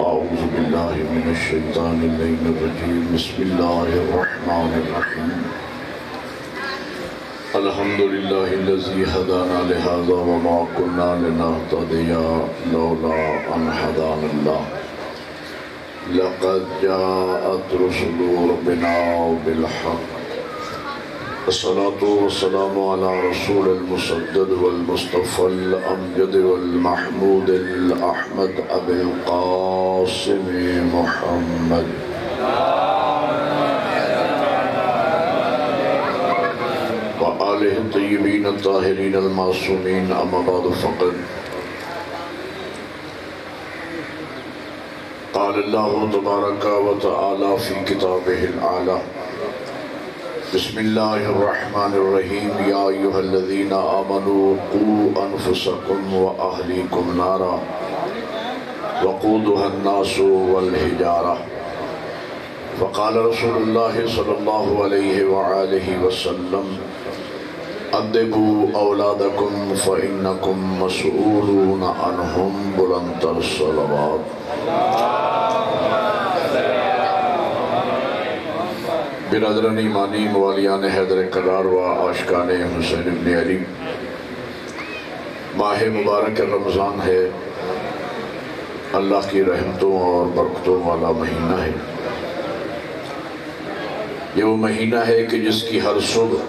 أعوذ بالله من الشيطان الرجيم بسم الله الرحمن الرحيم الحمد لله الذي هدانا لهذا وما كنا لنهتدي لولا أن هدانا الله لقد جاءت رسل ربنا بالحق الصلاة والسلام على رسول المسدد والمصطفى الأمجد والمحمود الأحمد أبي القاسم محمد وآله الطيبين الطاهرين المعصومين أما بعد فقد قال الله تبارك وتعالى في كتابه الأعلى بسم الله الرحمن الرحيم يا أيها الذين آمنوا قوا أنفسكم وأهليكم نارا وقودها الناس والحجارة فقال رسول الله صلى الله عليه وآله وسلم أدبوا أولادكم فإنكم مسؤولون عنهم بلند الصلوات برادران ایمانی موالیان حیدر کرار و عاشقان حسین ابن علی، ماہ مبارک رمضان ہے، اللہ کی رحمتوں اور برکتوں والا مہینہ ہے۔ یہ وہ مہینہ ہے کہ جس کی ہر صبح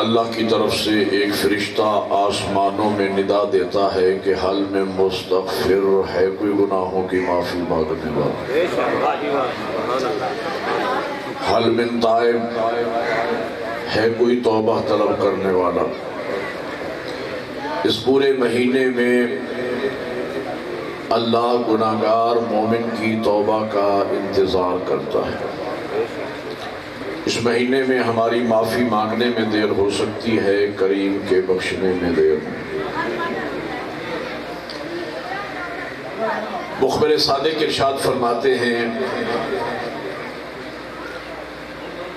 اللہ کی طرف سے ایک فرشتہ آسمانوں میں ندا دیتا ہے کہ حل میں مستغفر ہے کوئی گناہوں کی معافی مانگنے والا، حل من تائب ہے کوئی توبہ طلب کرنے والا۔ اس پورے مہینے میں اللہ گناہگار مومن کی توبہ کا انتظار کرتا ہے۔ اس مہینے میں ہماری معافی مانگنے میں دیر ہو سکتی ہے، کریم کے بخشنے میں دیر ہو۔ مخبر صادق ارشاد فرماتے ہیں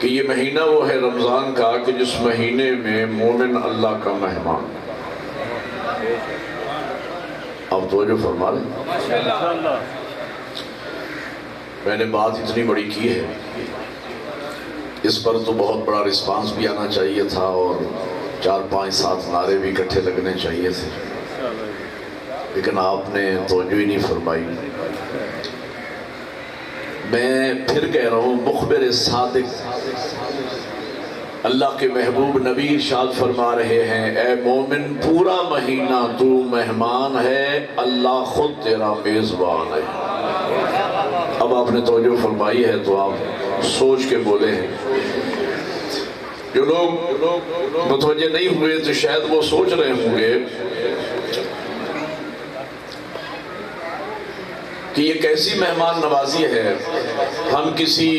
کہ یہ مہینہ وہ ہے رمضان کا کہ جس مہینے میں مومن اللہ کا مہمان۔ اب توجہ فرما لیں، میں نے بات اتنی بڑی کی ہے، اس پر تو بہت بڑا رسپانس بھی آنا چاہیے تھا اور 4 5 7 نعرے بھی اکٹھے لگنے چاہیے تھے، لیکن آپ نے توجہ ہی نہیں فرمائی۔ میں پھر کہہ رہا ہوں، مخبر صادق اللہ کے محبوب نبی ارشاد فرما رہے ہیں، اے مومن پورا مہینہ تو مہمان ہے، اللہ خود تیرا میزبان ہے۔ اب آپ نے توجہ فرمائی ہے تو آپ سوچ کے بولے ہیں۔ جو لوگ متوجہ نہیں ہوئے تو شاید وہ سوچ رہے ہوں گے کہ یہ کیسی مہمان نوازی ہے، ہم کسی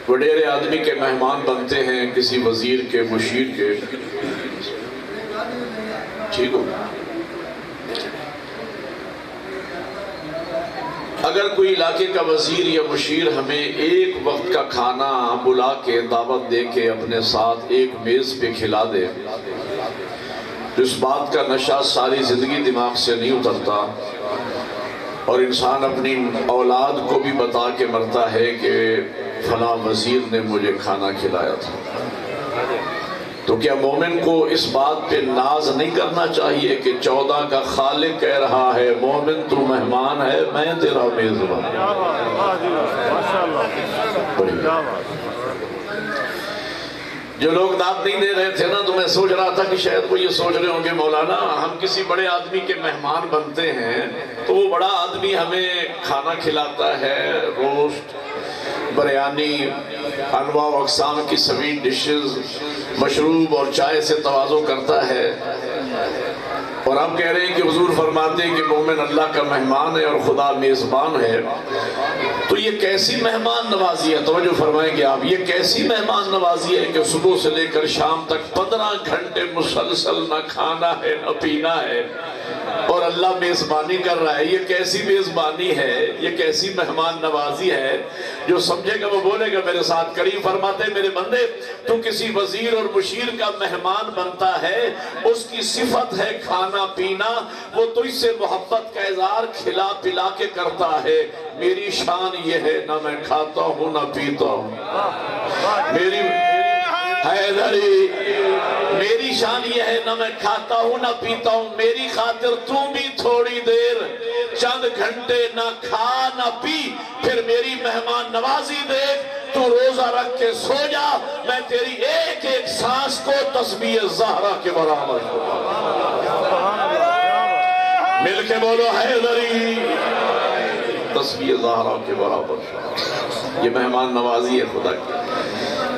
وڈیرے آدمی کے مہمان بنتے ہیں، کسی وزیر کے، مشیر کے، ٹھیک ہو۔ اگر کوئی علاقے کا وزیر یا مشیر ہمیں ایک وقت کا کھانا بلا کے دعوت دے کے اپنے ساتھ ایک میز پہ کھلا دے تو اس بات کا نشہ ساری زندگی دماغ سے نہیں اترتا، اور انسان اپنی اولاد کو بھی بتا کے مرتا ہے کہ فلاں وزیر نے مجھے کھانا کھلایا تھا۔ تو کیا مومن کو اس بات پہ ناز نہیں کرنا چاہیے کہ 14 کا خالق کہہ رہا ہے مومن تو مہمان ہے، میں تیرا میزبان۔ جو لوگ داد نہیں دے رہے تھے نا، تو میں سوچ رہا تھا کہ شاید وہ یہ سوچ رہے ہوں گے مولانا ہم کسی بڑے آدمی کے مہمان بنتے ہیں تو وہ بڑا آدمی ہمیں کھانا کھلاتا ہے، روسٹ، بریانی، انواع و اقسام کی سویٹ ڈشز، مشروب اور چائے سے تواضع کرتا ہے، اور ہم کہہ رہے ہیں کہ حضور فرماتے ہیں کہ مومن اللہ کا مہمان ہے اور خدا میزبان ہے۔ تو یہ کیسی مہمان نوازی ہے؟ توجہ فرمائیں گے آپ، یہ کیسی مہمان نوازی ہے کہ صبح سے لے کر شام تک 15 گھنٹے مسلسل نہ کھانا ہے نہ پینا ہے، اور اللہ میزبانی کر رہا ہے. یہ کیسی میزبانی ہے, یہ کیسی مہمان نوازی ہے. جو سمجھے گا وہ بولے گا میرے ساتھ. کریم فرماتے ہیں میرے بندے تو کسی وزیر اور مشیر کا مہمان بنتا ہے, اس کی صفت ہے کھانا پینا, وہ تو اس سے محبت کا اظہار کھلا پلا کے کرتا ہے. میری شان یہ ہے نہ میں کھاتا ہوں نہ پیتا ہوں. میری حیدری میری شان یہ ہے نہ میں کھاتا ہوں نہ پیتا ہوں. میری خاطر تو بھی تھوڑی دیر چند گھنٹے نہ کھا نہ پی, پھر میری مہمان نوازی دیکھ. تو روزہ رکھ کے سو جا, میں تیری ایک ایک سانس کو تسبیح زہرا کے برابر مل کے بولو حیدری, تسبیح زہرا کے برابر. یہ مہمان نوازی ہے خدا کی.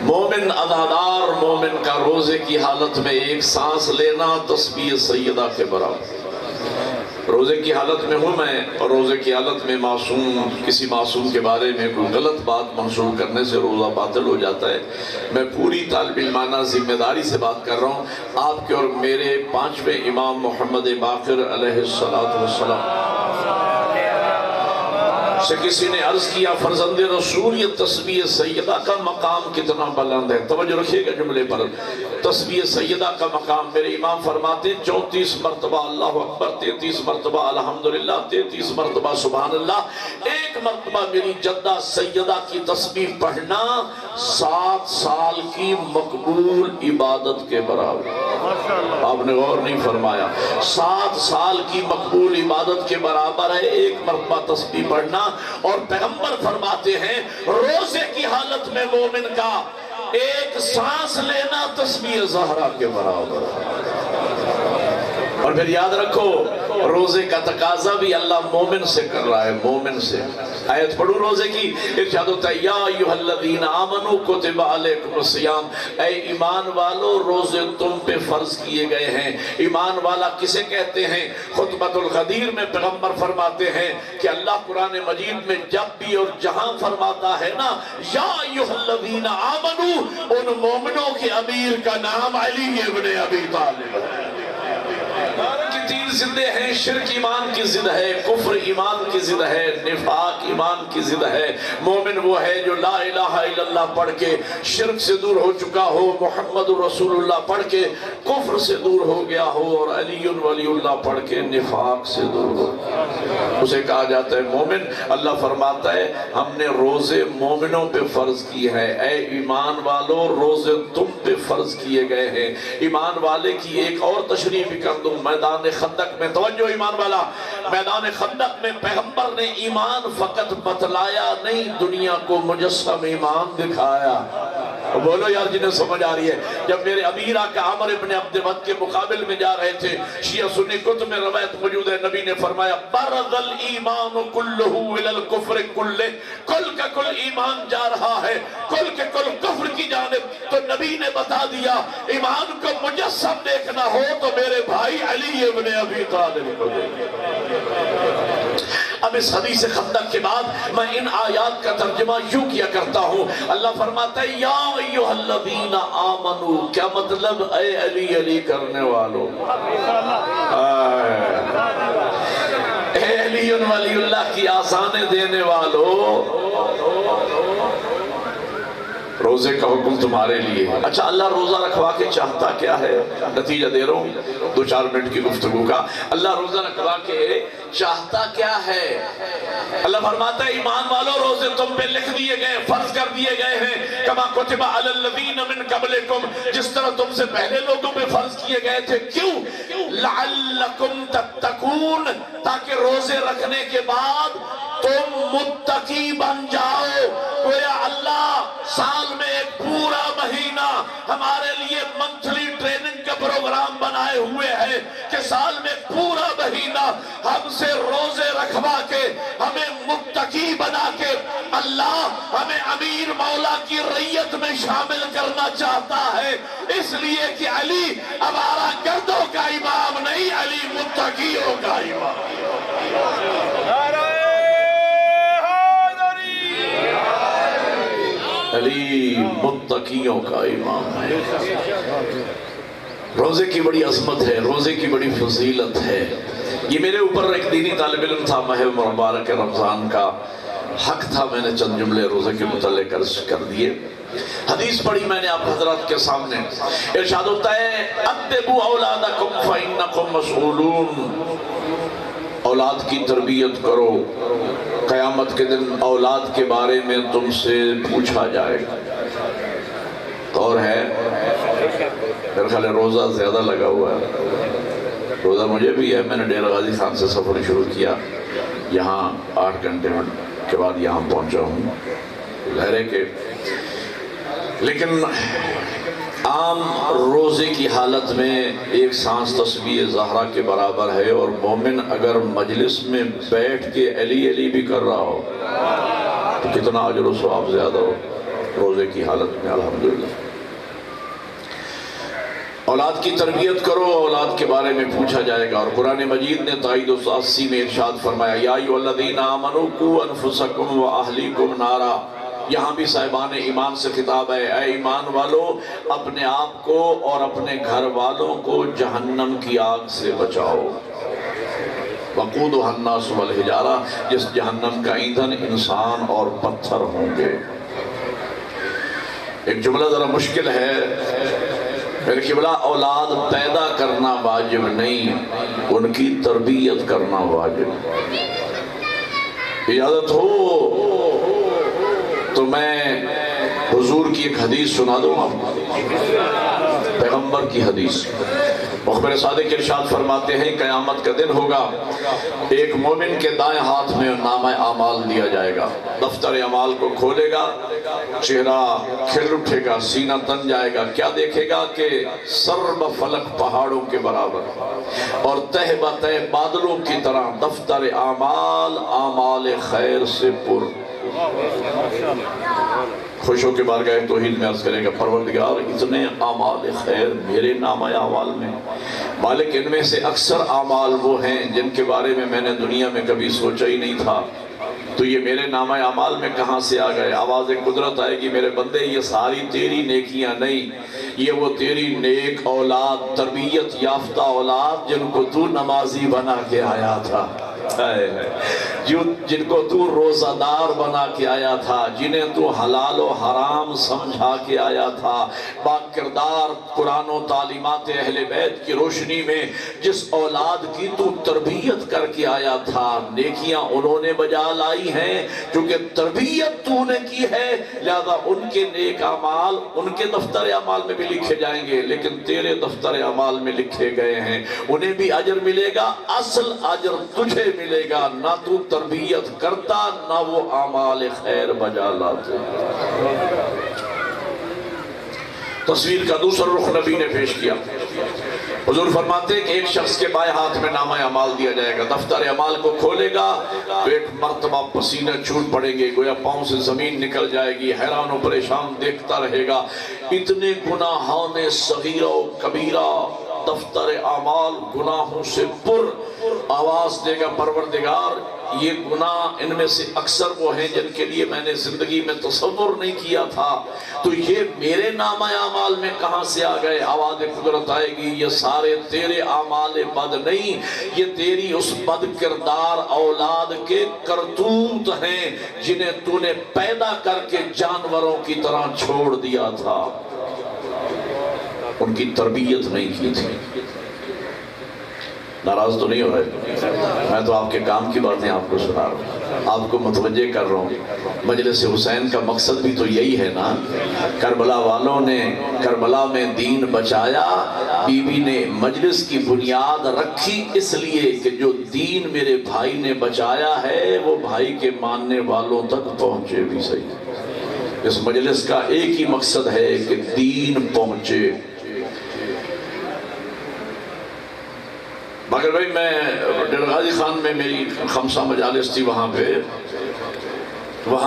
مومن عزادار مومن کا روزے کی حالت میں ایک سانس لینا تسبیح سیدہ کے برابر. روزے کی حالت میں ہوں میں, اور روزے کی حالت میں معصوم کسی معصوم کے بارے میں کوئی غلط بات منسوخ کرنے سے روزہ باطل ہو جاتا ہے. میں پوری طالب علمانہ ذمہ داری سے بات کر رہا ہوں. آپ کے اور میرے 5ویں امام محمد باقر علیہ السلام سے کسی نے عرض کیا فرزند رسول یہ تسبیح سیدہ کا مقام کتنا بلند ہے. توجہ رکھیے گا جملے پر. تسبیح سیدہ کا مقام میرے امام فرماتے ہیں 34 مرتبہ اللہ اکبر, 33 مرتبہ الحمدللہ, 33 مرتبہ سبحان اللہ. ایک مرتبہ میری جدہ سیدہ کی تسبیح پڑھنا 7 سال کی مقبول عبادت کے برابر. آپ نے غور نہیں فرمایا, 7 سال کی مقبول عبادت کے برابر ہے ایک مرتبہ تسبیح پڑھنا. اور پیغمبر فرماتے ہیں روزے کی حالت میں مومن کا ایک سانس لینا تسبیح زہرا کے برابر. اور پھر یاد رکھو روزے کا تقاضا بھی اللہ مومن سے کر رہا ہے, مومن سے. آیت پڑھو روزے کی, ارشاد ہوتا ہے یا ایھا الذین آمنوا کتب علیکم الصیام, اے ایمان والو روزے تم پہ فرض کیے گئے ہیں. ایمان والا کسے کہتے ہیں؟ خطبۃ الغدیر میں پیغمبر فرماتے ہیں کہ اللہ قرآن مجید میں جب بھی اور جہاں فرماتا ہے نا یا ایھا الذین آمنوا, ان مومنوں کے امیر کا نام علی ابن ابی طالب ہے. کی 3 ضدیں ہیں, شرک ایمان کی ضد ہے, کفر ایمان کی ضد ہے, نفاق ایمان کی ضد ہے. مومن وہ ہے جو لا الہ الا اللہ پڑھ کے شرک سے دور ہو چکا ہو, محمد رسول اللہ پڑھ کے کفر سے دور ہو گیا ہو, اور علی ولی اللہ پڑھ کے نفاق سے دور ہو. اسے کہا جاتا ہے مومن. اللہ فرماتا ہے ہم نے روزے مومنوں پہ فرض کی ہے. اے ایمان والو روزے تم پہ فرض کیے گئے ہیں. ایمان والے کی ایک اور تشریح بھی کر دوں. میدان خندق میں, توجہ ایمان والا, میدان خندق میں پیغمبر نے ایمان فقط بتلایا نہیں, دنیا کو مجسم ایمان دکھایا. بولو یار جنہیں سمجھ آ رہی ہے. جب میرے امیر آقا عمر ابن عبد ود کے مقابل میں جا رہے تھے, شیعہ سنی کتب میں روایت موجود ہے, نبی نے فرمایا برز الایمان کلہ الی الکفر کلہ, کل کا کل ایمان جا رہا ہے کل کے کل کفر کی جانب. تو نبی نے بتا دیا ایمان کو مجسم دیکھنا ہو تو میرے بھائی علی ابن ابی طالب کو دیکھنا. اب اس حدیث خندق کے بعد میں ان آیات کا ترجمہ یوں کیا کرتا ہوں. اللہ فرماتا ہے یا ایھا الذین آمنوا, کیا مطلب اے علی علی کرنے والوں, اے علی ولی اللہ کی آسانے دینے والوں, روزے کا حکم تمہارے لیے. اچھا اللہ روزہ رکھوا کے چاہتا کیا ہے؟ نتیجہ دے رہا ہوں 2-4 منٹ کی گفتگو کا. اللہ روزہ رکھوا کے چاہتا کیا ہے؟ اللہ فرماتا ہے ایمان والو روزے تم پہ لکھ دیے گئے, فرض کر دیے گئے ہیں, کما کتب علی الذین من قبلکم, جس طرح تم سے پہلے لوگوں پہ فرض کیے گئے تھے. کیوں؟ لعلکم تتقون, تاکہ روزے رکھنے کے بعد تم متقی بن جاؤ. گویا اللہ سال میں ایک پورا مہینہ ہمارے لیے منتھلی ٹریننگ کا پروگرام بنائے ہوئے ہیں کہ سال میں پورا مہینہ ہم سے روزے رکھوا کے ہمیں متقی بنا کے اللہ ہمیں امیر مولا کی رعیت میں شامل کرنا چاہتا ہے. اس لیے کہ علی ہمارا گردوں کا امام نہیں, علی متقیوں کا امام. علی متقیوں کا امام ہے. روزے کی بڑی عظمت ہے, روزے کی بڑی فضیلت ہے. یہ میرے اوپر ایک دینی طالب علم تھا، ماہ مبارک رمضان کا حق تھا، میں نے چند جملے روزے کے متعلق عرض کر دیے۔ حدیث پڑھی میں نے آپ حضرات کے سامنے، ارشاد ہوتا ہے ادبوا اولادکم فانکم مسئولون، اولاد کی تربیت کرو، قیامت کے دن اولاد کے بارے میں تم سے پوچھا جائے گا۔ اور ہے میرے خیال روزہ زیادہ لگا ہوا ہے، روزہ مجھے بھی ہے، میں نے ڈیرہ غازی خان سے سفر شروع کیا، یہاں 8 گھنٹے کے بعد یہاں پہنچا ہوں، ظاہر ہے کہ لیکن عام روزے کی حالت میں ایک سانس تسبیح زہرا کے برابر ہے، اور مومن اگر مجلس میں بیٹھ کے علی علی بھی کر رہا ہو تو کتنا اجر و ثواب زیادہ ہو روزے کی حالت میں۔ الحمدللہ اولاد کی تربیت کرو، اولاد کے بارے میں پوچھا جائے گا، اور قرآن مجید نے تائید 80 میں ارشاد فرمایا یا ایھا الذین آمنوا قوا انفسکم واہلیکم نارا، یہاں بھی صاحبان ایمان سے خطاب ہے، اے ایمان والو اپنے آپ کو اور اپنے گھر والوں کو جہنم کی آگ سے بچاؤ، وقودھا الناس والحجارہ، جس جہنم کا ایندھن انسان اور پتھر ہوں گے۔ ایک جملہ ذرا مشکل ہے، میرے قبلہ اولاد پیدا کرنا واجب نہیں، ان کی تربیت کرنا واجب۔ اجازت ہو تو میں حضور کی ایک حدیث سنا دوں آپ کو، پیغمبر کی حدیث۔ مخبر صادق ارشاد فرماتے ہیں قیامت کا دن ہوگا، ایک مومن کے دائیں ہاتھ میں نامہ اعمال دیا جائے گا، دفتر اعمال کو کھولے گا، چہرہ کھل اٹھے گا، سینہ تن جائے گا، کیا دیکھے گا کہ سر بفلک پہاڑوں کے برابر اور تہ بتہ بادلوں کی طرح دفتر اعمال اعمال خیر سے پر۔ خوش ہو کے بارگاہ توحید میں عرض کرے گا پروردگار اتنے اعمال خیر میرے نامہ اعمال میں، مالک ان میں سے اکثر اعمال وہ ہیں جن کے بارے میں نے دنیا میں کبھی سوچا ہی نہیں تھا، تو یہ میرے نامہ اعمال میں کہاں سے آ گئے؟ آواز قدرت آئے گی میرے بندے یہ ساری تیری نیکیاں نہیں، یہ وہ تیری نیک اولاد، تربیت یافتہ اولاد جن کو تو نمازی بنا کے آیا تھا، جن کو تو روزہ دار بنا کے آیا تھا، جنہیں تو حلال و حرام سمجھا کے آیا تھا، پاک کردار قرآن و تعلیمات اہل بیت کی روشنی میں جس اولاد کی تو تربیت کر کے آیا تھا، نیکیاں انہوں نے بجا لائی ہیں، کیونکہ تربیت تو نے کی ہے، لہذا ان کے نیک اعمال ان کے دفتر اعمال میں بھی لکھے جائیں گے، لیکن تیرے دفتر اعمال میں لکھے گئے ہیں، انہیں بھی اجر ملے گا، اصل اجر تجھے ملے گا، نہ تو تربیت کرتا نہ وہ اعمال خیر بجا لاتے۔ تصویر کا دوسرا رخ نبی نے پیش کیا، حضور فرماتے ہیں کہ ایک شخص کے بائیں ہاتھ میں نامہ اعمال دیا جائے گا، دفتر اعمال کو کھولے گا تو ایک مرتبہ پسینہ چھوٹ پڑیں گے، گویا پاؤں سے زمین نکل جائے گی، حیران و پریشان دیکھتا رہے گا، اتنے گناہوں نے صغیرہ و کبیرہ، دفتر اعمال گناہوں سے پر، آواز دے گا پروردگار یہ گناہ ان میں سے اکثر وہ ہیں جن کے لیے میں نے زندگی میں تصور نہیں کیا تھا، تو یہ میرے نامہ اعمال میں کہاں سے آ گئے؟ آواز قدرت آئے گی یہ سارے تیرے اعمال بد نہیں، یہ تیری اس بد کردار اولاد کے کرتوت ہیں جنہیں تو نے پیدا کر کے جانوروں کی طرح چھوڑ دیا تھا، ان کی تربیت نہیں کی تھی۔ ناراض تو نہیں ہو رہے؟ میں تو آپ کے کام کی باتیں آپ کو سنا رہا ہوں، آپ کو متوجہ کر رہا ہوں۔ مجلس حسین کا مقصد بھی تو یہی ہے نا، کربلا والوں نے کربلا میں دین بچایا، بی بی نے مجلس کی بنیاد رکھی اس لیے کہ جو دین میرے بھائی نے بچایا ہے وہ بھائی کے ماننے والوں تک پہنچے بھی صحیح۔ اس مجلس کا ایک ہی مقصد ہے کہ دین پہنچے۔ مگر بھائی میں ڈیرہ غازی خان میں میری 5 مجالس تھی، وہاں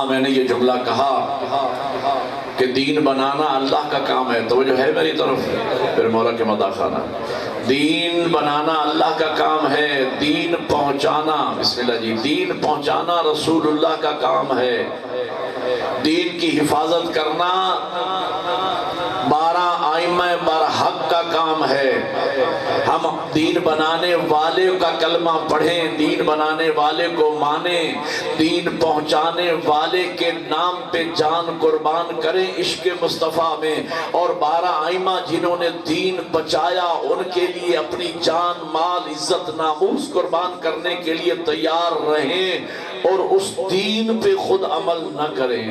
میں نے یہ جملہ کہا کہ دین بنانا اللہ کا کام ہے، توجہ ہے میری طرف پھر مولا کے مداح خانہ، دین بنانا اللہ کا کام ہے، دین پہنچانا بسم اللہ جی دین پہنچانا رسول اللہ کا کام ہے، دین کی حفاظت کرنا 12 ائمہ برحق کا کام ہے۔ ہم ہم دین بنانے والے کا کلمہ پڑھیں، دین بنانے والے کو مانیں، دین پہنچانے والے کے نام پہ جان قربان کریں عشق مصطفیٰ میں، اور 12 ائمہ جنہوں نے دین بچایا ان کے لیے اپنی جان مال عزت ناموس قربان کرنے کے لیے تیار رہیں، اور اس دین پہ خود عمل نہ کریں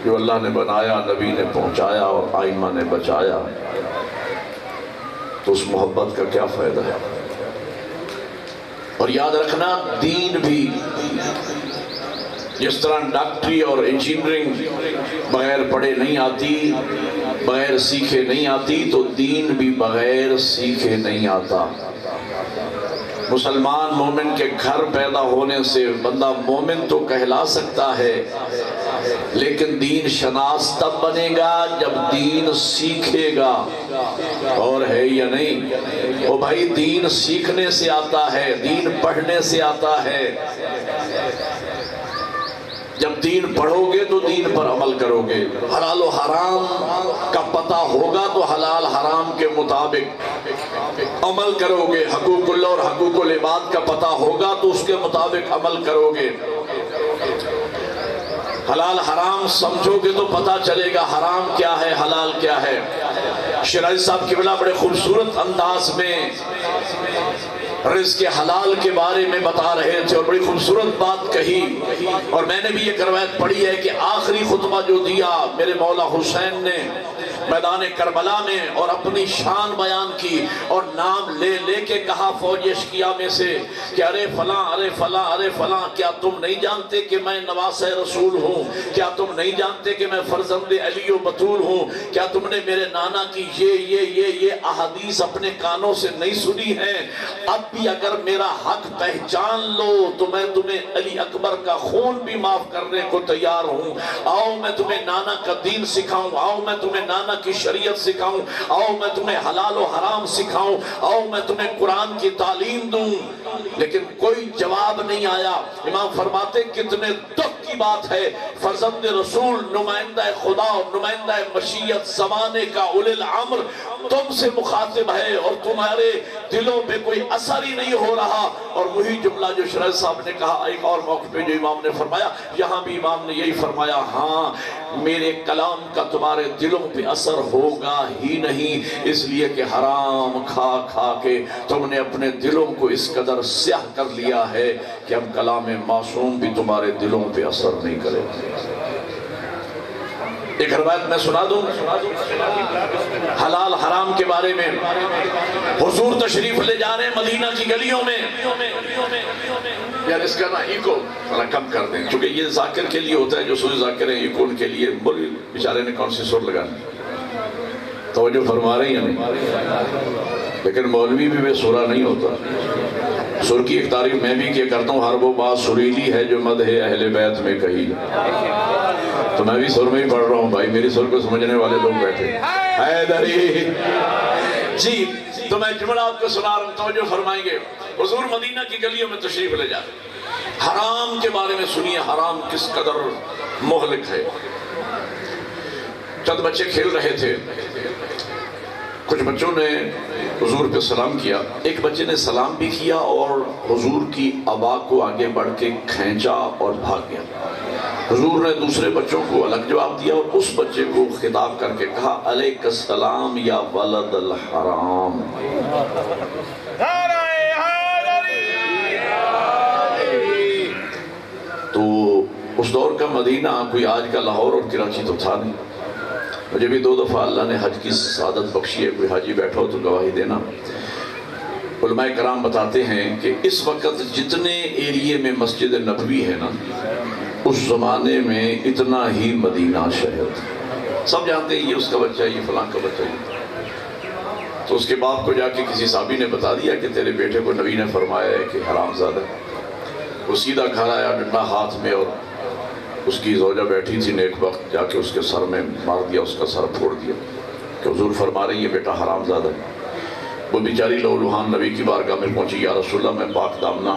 جو اللہ نے بنایا، نبی نے پہنچایا اور ائمہ نے بچایا، تو اس محبت کا کیا فائدہ ہے؟ اور یاد رکھنا دین بھی جس طرح ڈاکٹری اور انجینئرنگ بغیر پڑھے نہیں آتی، بغیر سیکھے نہیں آتی، تو دین بھی بغیر سیکھے نہیں آتا۔ مسلمان مومن کے گھر پیدا ہونے سے بندہ مومن تو کہلا سکتا ہے، لیکن دین شناس تب بنے گا جب دین سیکھے گا، اور ہے یا نہیں؟ وہ بھائی دین سیکھنے سے آتا ہے، دین پڑھنے سے آتا ہے۔ جب دین پڑھو گے تو دین پر عمل کرو گے، حلال و حرام کا پتہ ہوگا تو حلال حرام کے مطابق عمل کرو گے، حقوق اللہ اور حقوق العباد کا پتہ ہوگا تو اس کے مطابق عمل کرو گے۔ حلال حرام سمجھو گے تو پتہ چلے گا حرام کیا ہے حلال کیا ہے۔ شیرازی صاحب قبلہ بڑے خوبصورت انداز میں رزق حلال کے بارے میں بتا رہے تھے اور بڑی خوبصورت بات کہی، اور میں نے بھی یہ روایت پڑھی ہے کہ آخری خطبہ جو دیا میرے مولا حسین نے میدان کربلا میں، اور اپنی شان بیان کی اور نام لے لے کے کہا فوج اشقیاء میں سے کہ ارے فلاں ارے فلاں ارے فلاں، کیا تم نہیں جانتے کہ میں نواس رسول ہوں؟ کیا تم نہیں جانتے کہ میں فرزند علی و بطول ہوں؟ کیا تم نے میرے نانا کی یہ احادیث اپنے کانوں سے نہیں سنی ہے؟ اب بھی اگر میرا حق پہچان لو تو میں تمہیں علی اکبر کا خون بھی معاف کرنے کو تیار ہوں۔ آؤ میں تمہیں نانا کا دین سکھاؤں، آؤ میں تمہیں نانا کی شریعت سکھاؤں، آؤ میں تمہیں حلال و حرام سکھاؤں، آؤ میں تمہیں قرآن کی تعلیم دوں۔ لیکن کوئی جواب نہیں آیا۔ امام فرماتے کتنے دکھ کی بات ہے، فرزند رسول نمائندہ خدا اور نمائندہ مشیت زمانے کا اولی الامر تم سے مخاطب ہے اور تمہارے دلوں پہ کوئی اثر ہی نہیں ہو رہا۔ اور وہی جملہ جو شیرازی صاحب نے کہا ایک اور موقع پہ جو امام نے فرمایا، یہاں بھی امام نے یہی فرمایا، ہاں میرے کلام کا تمہارے دلوں پہ اثر ہوگا ہی نہیں، اس لیے کہ حرام کھا کھا کے تم نے اپنے دلوں کو اس قدر سیاہ کر لیا ہے کہ اب کلام معصوم بھی تمہارے دلوں پہ اثر نہیں کرے۔ ایک روایت میں سنا دوں حلال حرام کے بارے میں۔ حضور تشریف لے جا رہے ہیں مدینہ کی گلیوں میں، یار اس کا نا ایکو ذرا کم کر دیں، چونکہ یہ ذاکر کے لیے ہوتا ہے، جو سوئی ذاکر ہیں ایکو ان کے لیے، بولی بیچارے نے کون سی سر لگانی، توجہ فرما رہی ہیں نہیں؟ لیکن مولوی بھی بے سورہ نہیں ہوتا۔ سر کی ایک تعریف میں بھی کیا کرتا ہوں، ہر وہ بات سریلی ہے جو مدح اہل بیت میں کہی۔ تو میں بھی سر میں ہی پڑھ رہا ہوں بھائی، میری سر کو سمجھنے والے لوگ بیٹھے حیدری جی۔ تو میں جملہ آپ کو سنا رہا ہوں، توجہ فرمائیں گے۔ حضور مدینہ کی گلیوں میں تشریف لے جا رہے، حرام کے بارے میں سنیے، حرام کس قدر مہلک ہے۔ چند بچے کھیل رہے تھے، کچھ بچوں نے حضور پہ سلام کیا، ایک بچے نے سلام بھی کیا اور حضور کی ابا کو آگے بڑھ کے کھینچا اور بھاگ گیا۔ حضور نے دوسرے بچوں کو الگ جواب دیا اور اس بچے کو خطاب کر کے کہا علیک السلام یا ولد الحرام۔ تو اس دور کا مدینہ کوئی آج کا لاہور اور کراچی تو تھا نہیں۔ مجھے بھی 2 دفعہ اللہ نے حج کی سعادت بخشی ہے، کوئی حاجی بیٹھا ہو تو گواہی دینا۔ علماء کرام بتاتے ہیں کہ اس وقت جتنے ایریے میں مسجد نبوی ہے نا، اس زمانے میں اتنا ہی مدینہ شہر تھا۔ سب جانتے ہیں یہ اس کا بچہ ہے، یہ فلاں کا بچہ ہے۔ تو اس کے باپ کو جا کے کسی صحابی نے بتا دیا کہ تیرے بیٹے کو نبی نے فرمایا ہے کہ حرام زادہ۔ وہ سیدھا گھر آیا ڈنڈا ہاتھ میں، اور اس کی زوجہ بیٹھی تھی، نیک وقت جا کے اس کے سر میں مار دیا، اس کا سر پھوڑ دیا کہ حضور فرما رہے ہیں یہ بیٹا حرام زادہ ہے۔ وہ بیچاری لہولہان نبی کی بارگاہ میں پہنچی، یا رسول اللہ میں پاک دامنہ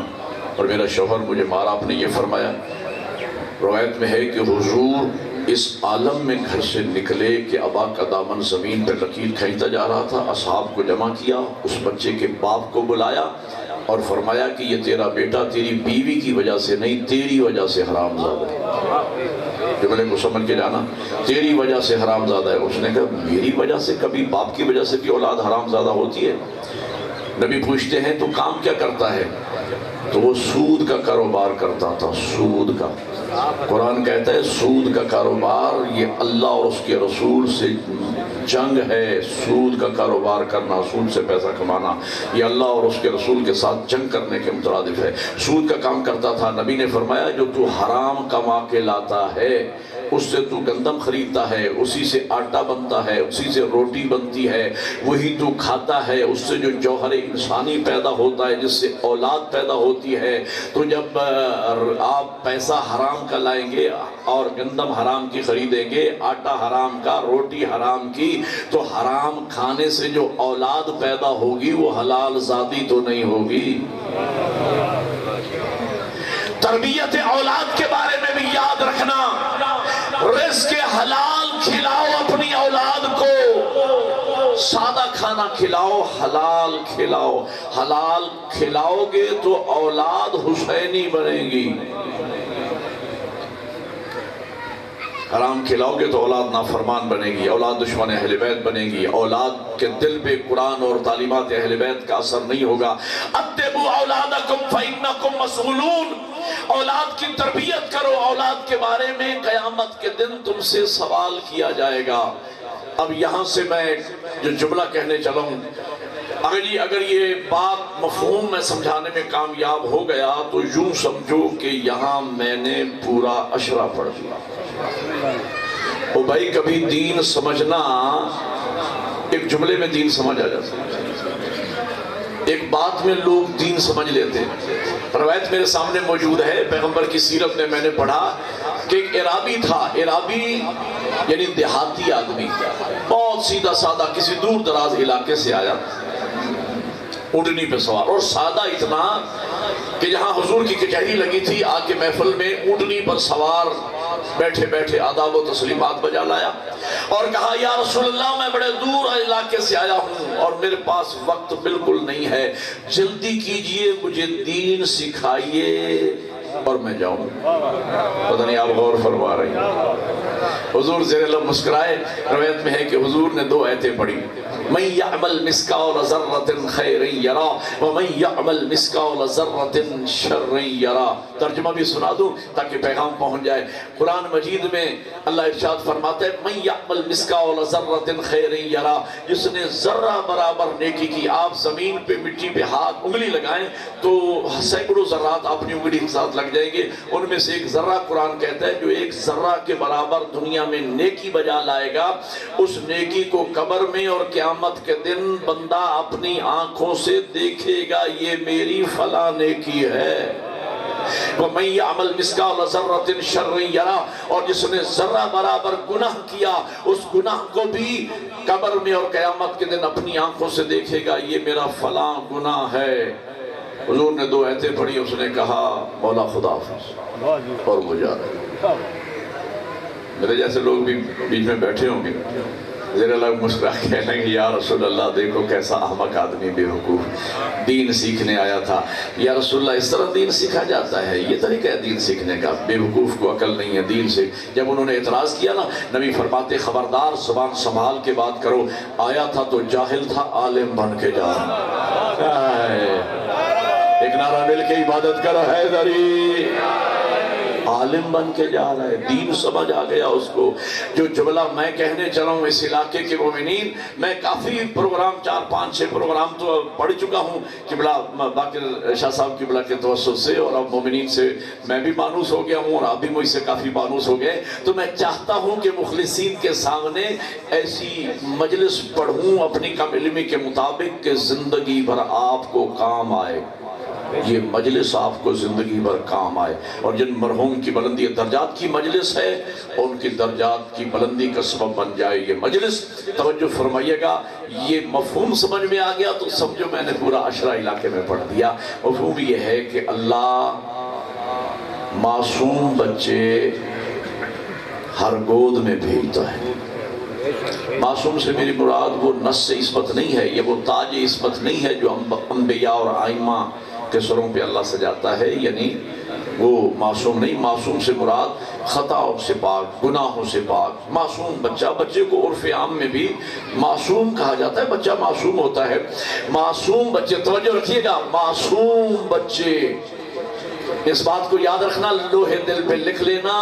اور میرا شوہر مجھے مارا، آپ نے یہ فرمایا۔ روایت میں ہے کہ حضور اس عالم میں گھر سے نکلے کہ ابا کا دامن زمین پر لکیر کھینچتا جا رہا تھا، اصحاب کو جمع کیا، اس بچے کے باپ کو بلایا اور فرمایا کہ یہ تیرا بیٹا تیری بیوی کی وجہ سے نہیں، تیری وجہ سے حرام زادہ ہے۔ جملے کو سمجھ کے جانا، تیری وجہ سے حرام زادہ ہے۔ اس نے کہا میری وجہ سے؟ کبھی باپ کی وجہ سے بھی اولاد حرام زادہ ہوتی ہے؟ نبی پوچھتے ہیں تو کام کیا کرتا ہے؟ تو وہ سود کا کاروبار کرتا تھا، سود کا۔ قرآن کہتا ہے سود کا کاروبار یہ اللہ اور اس کے رسول سے جنگ ہے۔ سود کا کاروبار کرنا، سود سے پیسہ کمانا، یہ اللہ اور اس کے رسول کے ساتھ جنگ کرنے کے مترادف ہے۔ سود کا کام کرتا تھا۔ نبی نے فرمایا جو تو حرام کما کے لاتا ہے، اس سے تو گندم خریدتا ہے، اسی سے آٹا بنتا ہے، اسی سے روٹی بنتی ہے، وہی تو کھاتا ہے، اس سے جو جوہر انسانی پیدا ہوتا ہے، جس سے اولاد پیدا ہوتی ہے۔ تو جب آپ پیسہ حرام کا لائیں گے اور گندم حرام کی خریدیں گے، آٹا حرام کا، روٹی حرام کی، تو حرام کھانے سے جو اولاد پیدا ہوگی وہ حلال زادی تو نہیں ہوگی۔ تربیت اولاد کے بارے میں بھی یاد رکھنا، رزق حلال کھلاؤ اپنی اولاد کو، سادہ کھانا کھلاؤ، حلال کھلاؤ۔ حلال کھلاؤ گے تو اولاد حسینی بنے گی، حرام کھلاؤ گے تو اولاد نافرمان بنے گی، اولاد دشمن اہل بیت بنے گی، اولاد کے دل پہ قرآن اور تعلیمات اہل بیت کا اثر نہیں ہوگا۔ ادبوا اولادکم فإنکم مسئولون، اولاد کی تربیت کرو، اولاد کے بارے میں قیامت کے دن تم سے سوال کیا جائے گا۔ اب یہاں سے میں جو جملہ کہنے چلا ہوں، اگر یہ بات مفہوم میں سمجھانے میں کامیاب ہو گیا تو یوں سمجھو کہ یہاں میں نے پورا اشرا پڑھ دیا۔ او بھائی کبھی دین سمجھنا، ایک جملے میں دین سمجھ آ جاتا ہے، ایک بات میں لوگ دین سمجھ لیتے ہیں۔ روایت میرے سامنے موجود ہے، پیغمبر کی سیرت میں میں نے پڑھا کہ ایک عرابی تھا، عرابی یعنی دیہاتی آدمی، بہت سیدھا سادہ کسی دور دراز علاقے سے آیا، اونٹنی پہ سوار، اور سادہ اتنا کہ جہاں حضور کی کچہری لگی تھی آ کے محفل میں اونٹنی پر سوار بیٹھے بیٹھے آداب و تسلیمات بجا لایا اور کہا یا رسول اللہ میں بڑے دور علاقے سے آیا ہوں اور میرے پاس وقت بالکل نہیں ہے، جلدی کیجئے مجھے دین سکھائیے اور میں جاؤں۔ پتہ نہیں آپ غور فرما رہے ہیں۔ حضور زیر لب مسکرائے، روایت میں ہے کہ حضور نے 2 آیتیں پڑھی، من یعمل مثقال ذرۃ خیر یرا ومن یعمل مثقال ذرۃ شر یرا۔ ترجمہ بھی سنا دوں تاکہ پیغام پہنچ جائے۔ قرآن مجید میں اللہ ارشاد فرماتا ہے من یعمل مثقال ذرۃ خیر یرا، جس نے ذرہ برابر نیکی کی۔ آپ زمین پہ مٹی پہ ہاتھ انگلی لگائیں تو سینکڑوں ذرات اپنی انگلی کے ساتھ لگ جائیں گے، ان میں سے ایک ذرہ قرآن کہتا ہے جو ایک ذرہ کے برابر دنیا میں نیکی بجا لائے گا، اس نیکی کو قبر میں اور قیامت کے دن بندہ اپنی آنکھوں سے دیکھے گا یہ میری فلاں نیکی ہے۔ وَمَن يَعْمَلْ مِثْقَالَ ذَرَّةٍ شَرًّا يَرَهُ، اور جس نے ذرہ برابر گناہ کیا اس گناہ کو بھی قبر میں اور قیامت کے دن اپنی آنکھوں سے دیکھے گا یہ میرا فلاں گناہ ہے۔ حضور نے 2 آیتیں پڑھی، اس نے کہا مولا خدا حافظ، اور وہ جا رہے۔ میرے جیسے لوگ بھی بیچ میں بیٹھے ہوں گے، زیر لب مسکرا کے کہنے کہ یا رسول اللہ دیکھو کیسا احمق آدمی بے وقوف دین سیکھنے آیا تھا۔ یا رسول اللہ اس طرح دین سیکھا جاتا ہے؟ یہ طریقہ ہے دین سیکھنے کا؟ بے وقوف کو عقل نہیں ہے دین سے۔ جب انہوں نے اعتراض کیا نا، نبی فرماتے خبردار زبان سنبھال کے بات کرو، آیا تھا تو جاہل تھا، عالم بن کے جا۔ ایک نعرہ مل کے عبادت کرو حیدری، عالم بن کے جا رہا ہے، دین سمجھ آ گیا اس کو۔ جو جملہ میں کہنے چلا ہوں اس علاقے کے مومنین، میں کافی پروگرام 4-5-6 پروگرام تو پڑھ چکا ہوں قبلہ باقر شاہ صاحب قبلہ کے توسط سے، اور اب مومنین سے میں بھی مانوس ہو گیا ہوں اور آپ بھی مجھ سے کافی مانوس ہو گئے۔ تو میں چاہتا ہوں کہ مخلصین کے سامنے ایسی مجلس پڑھوں اپنی کم علمی کے مطابق کہ زندگی بھر آپ کو کام آئے، یہ مجلس آپ کو زندگی بھر کام آئے۔ اور جن مرحوم کی بلندی درجات کی مجلس ہے ان کی درجات کی بلندی کا سبب بن جائے یہ مجلس۔ توجہ فرمائیے گا، یہ مفہوم سمجھ میں آ گیا تو سمجھو میں نے پورا عشرہ علاقے میں پڑھ دیا۔ مفہوم یہ ہے کہ اللہ معصوم بچے ہر گود میں بھیجتا ہے۔ معصوم سے میری مراد وہ نص سے عصمت نہیں ہے، یہ وہ تاج عصمت نہیں ہے جو انبیاء اور آئمہ کے سروں پہ اللہ سجاتا ہے، یعنی وہ معصوم نہیں۔ معصوم سے مراد خطاؤں سے پاک، گناہوں سے پاک، معصوم بچہ۔ بچے کو عرف عام میں بھی معصوم کہا جاتا ہے، بچہ معصوم ہوتا ہے۔ معصوم بچے، توجہ رکھیے گا، معصوم بچے، اس بات کو یاد رکھنا، لوہے دل پہ لکھ لینا،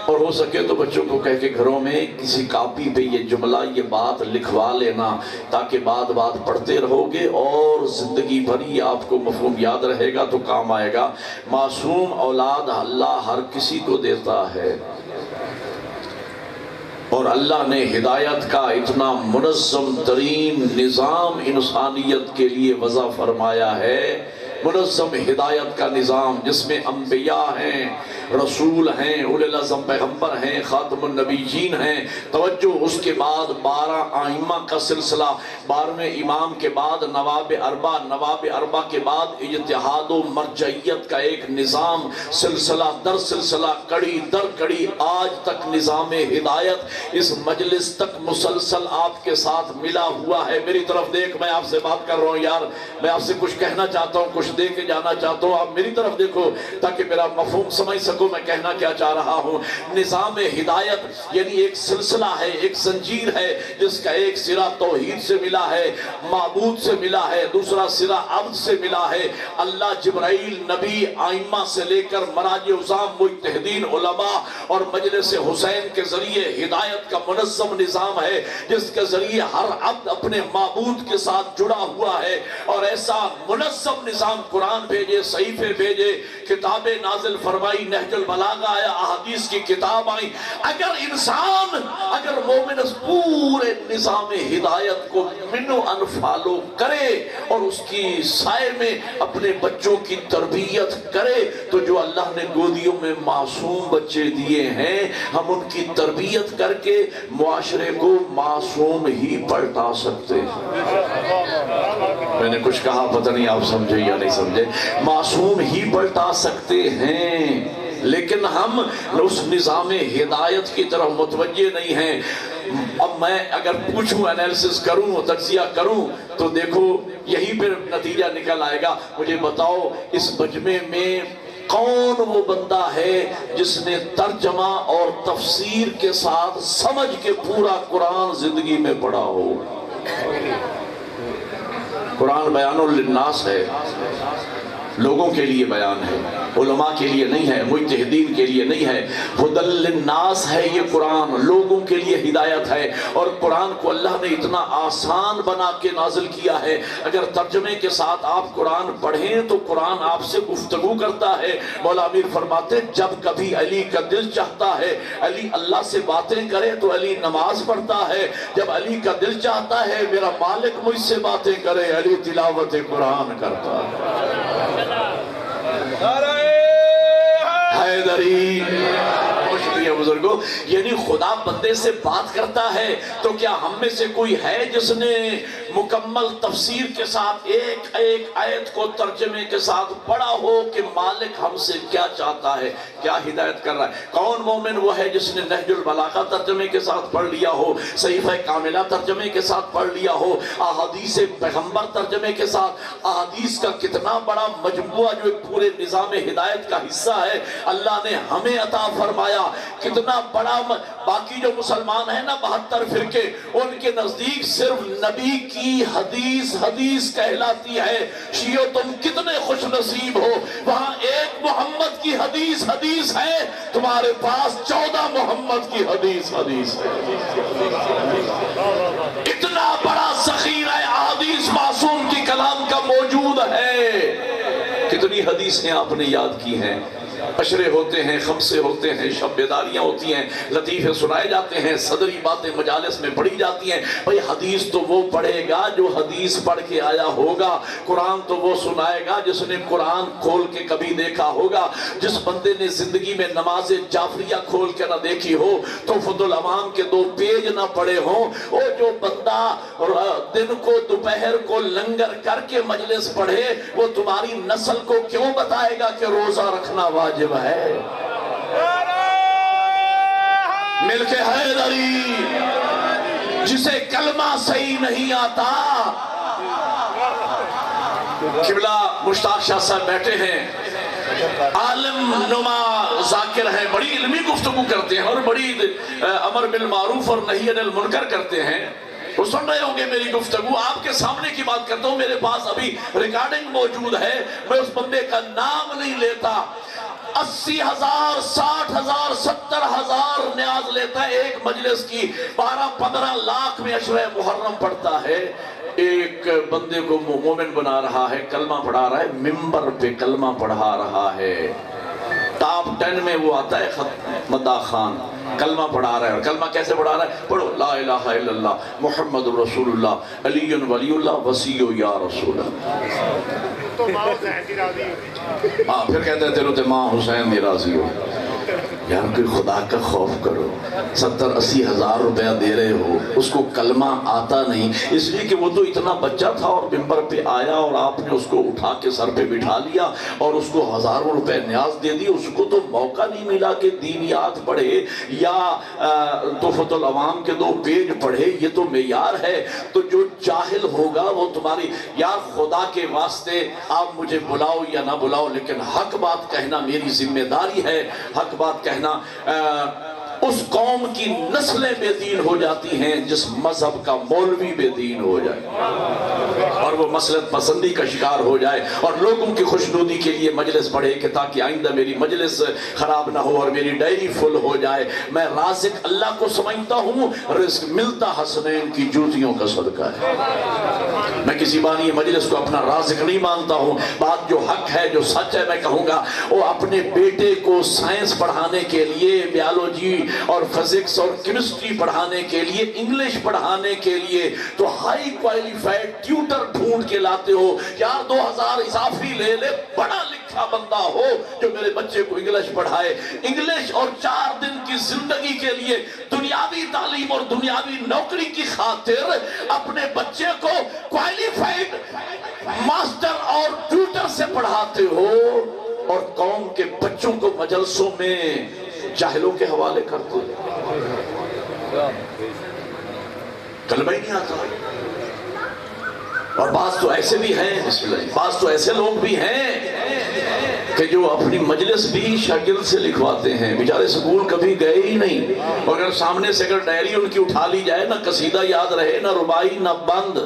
اور ہو سکے تو بچوں کو کہہ کے گھروں میں کسی کاپی پہ یہ جملہ، یہ بات لکھوا لینا، تاکہ بعد پڑھتے رہو گے اور زندگی بھر یہ آپ کو مفہوم یاد رہے گا تو کام آئے گا۔ معصوم اولاد اللہ ہر کسی کو دیتا ہے، اور اللہ نے ہدایت کا اتنا منظم ترین نظام انسانیت کے لیے وضع فرمایا ہے، منظم ہدایت کا نظام، جس میں انبیاء ہیں، رسول ہیں، اولی العزم پیغمبر ہیں، خاتم النبیین ہیں۔ توجہ، اس کے بعد 12 آئمہ کا سلسلہ، 12ویں امام کے بعد نواب اربع، نواب اربع کے بعد اجتہاد و مرجعیت کا ایک نظام، سلسلہ در سلسلہ، کڑی در کڑی، آج تک نظام ہدایت اس مجلس تک مسلسل آپ کے ساتھ ملا ہوا ہے۔ میری طرف دیکھ، میں آپ سے بات کر رہا ہوں یار، میں آپ سے کچھ کہنا چاہتا ہوں، کچھ دے کے جانا چاہتا ہوں، آپ میری طرف دیکھو تاکہ میرا مفہوم سمجھ سکو میں کہنا کیا چاہ رہا ہوں۔ نظام ہدایت یعنی ایک سلسلہ ہے، ایک زنجیر ہے، جس کا ایک سرا توحید سے ملا ہے، معبود سے ملا ہے، دوسرا سرا عبد سے ملا ہے۔ اللہ جبرائیل، نبی، آئمہ سے لے کر مراجع عظام، مجتہدین، علماء اور مجلس حسین کے ذریعے ہدایت کا منظم نظام ہے، جس کے ذریعے ہر عبد اپنے معبود کے ساتھ جڑا ہوا ہے۔ اور ایسا منظم نظام، قرآن بھیجے، صحیفے بھیجے، کتابیں نازل فرمائی، نہج البلاغہ آیا، احادیث کی کتاب آئی۔ اگر مومن اس پورے نظام ہدایت کو منو انفالو کرے اور اس کی سائے میں اپنے بچوں کی تربیت کرے، تو جو اللہ نے گودیوں میں معصوم بچے دیے ہیں، ہم ان کی تربیت کر کے معاشرے کو معصوم ہی پلٹا سکتے ہیں۔ میں نے کچھ کہا، پتہ نہیں آپ سمجھے یا نہیں سمجھے، معصوم ہی پلٹا سکتے ہیں، لیکن ہم اس نظام ہدایت کی طرف متوجہ نہیں ہیں۔ اب میں اگر پوچھوں، انیلیسس کروں، تجزیہ کروں، تو دیکھو یہی پھر نتیجہ نکل آئے گا۔ مجھے بتاؤ اس مجمع میں کون وہ بندہ ہے جس نے ترجمہ اور تفسیر کے ساتھ سمجھ کے پورا قرآن زندگی میں پڑھا ہو؟ قرآن بیان للناس ہے، لوگوں کے لیے بیان ہے، علماء کے لیے نہیں ہے، مجتہدین کے لیے نہیں ہے۔ ہدی للناس ہے یہ قرآن، لوگوں کے لیے ہدایت ہے۔ اور قرآن کو اللہ نے اتنا آسان بنا کے نازل کیا ہے، اگر ترجمے کے ساتھ آپ قرآن پڑھیں تو قرآن آپ سے گفتگو کرتا ہے۔ مولا امیر فرماتے ہیں جب کبھی علی کا دل چاہتا ہے علی اللہ سے باتیں کرے تو علی نماز پڑھتا ہے، جب علی کا دل چاہتا ہے میرا مالک مجھ سے باتیں کرے، علی تلاوت قرآن کرتا ہے۔ حیدری، شکریہ بزرگوں۔ یعنی خدا بندے سے بات کرتا ہے تو کیا ہم میں سے کوئی ہے جس نے مکمل تفسیر کے ساتھ ایک ایک آیت کو ترجمے کے ساتھ پڑھا ہو کہ مالک ہم سے کیا چاہتا ہے، کیا ہدایت کر رہا ہے؟ کون مومن وہ ہے جس نے نہج البلاغہ ترجمے کے ساتھ پڑھ لیا ہو، صحیفہ کاملہ ترجمے کے ساتھ پڑھ لیا ہو، احادیث پیغمبر ترجمے کے ساتھ؟ احادیث کا کتنا بڑا مجموعہ جو پورے نظام ہدایت کا حصہ ہے، اللہ نے ہمیں عطا فرمایا۔ کتنا بڑا باقی جو مسلمان ہیں نا 72 فرقے، ان کے نزدیک صرف نبی کی حدیث حدیث کہلاتی ہے۔ شیعو تم کتنے خوش نصیب ہو، وہاں ایک محمد کی حدیث حدیث ہے، تمہارے پاس 14 محمد کی حدیث حدیث ہے۔ اتنا بڑا ذخیرہ احادیث معصوم کی کلام کا موجود ہے۔ کتنی حدیثیں آپ نے یاد کی ہیں، عشرے ہوتے ہیں، خمسے ہوتے ہیں، شب بیداریاں ہوتی ہیں، لطیفے سنائے جاتے ہیں، صدری باتیں مجالس میں پڑھی جاتی ہیں۔ بھئی حدیث تو وہ پڑھے گا جو حدیث پڑھ کے آیا ہوگا، قرآن تو وہ سنائے گا جس نے قرآن کھول کے کبھی دیکھا ہوگا۔ جس بندے نے زندگی میں نماز جعفریہ کھول کے نہ دیکھی ہو، تحفۃ الامام کے 2 پیج نہ پڑھے ہوں، وہ جو بندہ دن کو دوپہر کو لنگر کر کے مجلس پڑھے، وہ تمہاری نسل کو کیوں بتائے گا کہ روزہ رکھنا واجب ہے؟ مل کے حیدری، جسے کلمہ صحیح نہیں آتا۔ قبلہ مشتاق شاہ صاحب بیٹھے ہیں، عالم نما ذاکر ہیں، بڑی علمی گفتگو کرتے ہیں اور بڑی امر بالمعروف اور نہی عن المنکر کرتے ہیں۔ وہ سن رہے ہوں گے میری گفتگو، آپ کے سامنے کی بات کرتا ہوں، میرے پاس ابھی ریکارڈنگ موجود ہے، میں اس بندے کا نام نہیں لیتا۔ 80,000 60,000 70,000 نیاز لیتا ہے ایک مجلس کی، 12-15 لاکھ میں عشرہ محرم پڑھتا ہے۔ ایک بندے کو مومن بنا رہا ہے، کلمہ پڑھا رہا ہے، ممبر پہ کلمہ پڑھا رہا ہے، ٹاپ 10 میں وہ آتا ہے خط مداح خان، کلمہ پڑھا رہا ہے۔ اور کلمہ کیسے پڑھا رہا ہے؟ پڑھو لا الہ الا اللہ محمد رسول اللہ علی ولی اللہ وصی یا رسول اللہ۔ پھر کہتے ہیں تیرو تے ماں حسین دی راضی ہو۔ یار کوئی خدا کا خوف کرو، 70-80 ہزار روپیہ دے رہے ہو، اس کو کلمہ آتا نہیں، اس لیے کہ وہ تو اتنا بچہ تھا اور ممبر پہ آیا اور آپ نے اس کو اٹھا کے سر پہ بٹھا لیا اور اس کو ہزاروں روپے نیاز دے دی۔ اس کو تو موقع نہیں ملا کہ دینیات پڑھے یا تحفۃ العوام کے 2 پیج پڑھے، یہ تو معیار ہے۔ تو جو جاہل ہوگا وہ تمہاری، یار خدا کے واسطے آپ مجھے بلاؤ یا نہ بلاؤ، لیکن حق بات کہنا میری ذمہ داری ہے۔ حق بات کہنا اس قوم کی نسلیں بے دین ہو جاتی ہیں جس مذہب کا مولوی بے دین ہو جائے اور وہ مسلط پسندی کا شکار ہو جائے اور لوگوں کی خوشنودی کے لیے مجلس پڑھے کہ تاکہ آئندہ میری مجلس خراب نہ ہو اور میری ڈائری فل ہو جائے۔ میں رازق اللہ کو سمجھتا ہوں، رزق ملتا حسنین کی جوتیوں کا صدقہ ہے۔ میں کسی بانی مجلس کو اپنا رازق نہیں مانتا ہوں۔ بات جو حق ہے، جو سچ ہے، میں کہوں گا وہ اپنے بیٹے کو سائنس پڑھانے کے لیے، بیالوجی اور فزکس اور کیمسٹری پڑھانے کے لیے، انگلش پڑھانے کے لیے تو ہائی کوالیفائڈ ٹیوٹر ڈھونڈ کے لاتے ہو۔ یار 2000 اضافی لے لے، پڑھا لکھا بندہ ہو جو میرے بچے کو انگلش پڑھائے۔ انگلش اور 4 دن کی زندگی کے لیے دنیاوی تعلیم اور دنیاوی نوکری کی خاطر اپنے بچے کو کوالیفائڈ ماسٹر اور ٹیوٹر سے پڑھاتے ہو اور قوم کے بچوں کو مجلسوں میں جاہلوں کے حوالے کرتے ہو۔ کلمہ ہی نہیں آتا۔ اور بعض تو ایسے بھی ہیں، بعض تو ایسے لوگ بھی ہیں کہ جو اپنی مجلس بھی شاگرد سے لکھواتے ہیں، بیچارے سکول کبھی گئے ہی نہیں، اور اگر سامنے سے اگر ڈائری ان کی اٹھا لی جائے، نہ قصیدہ یاد رہے، نہ ربائی، نہ بند۔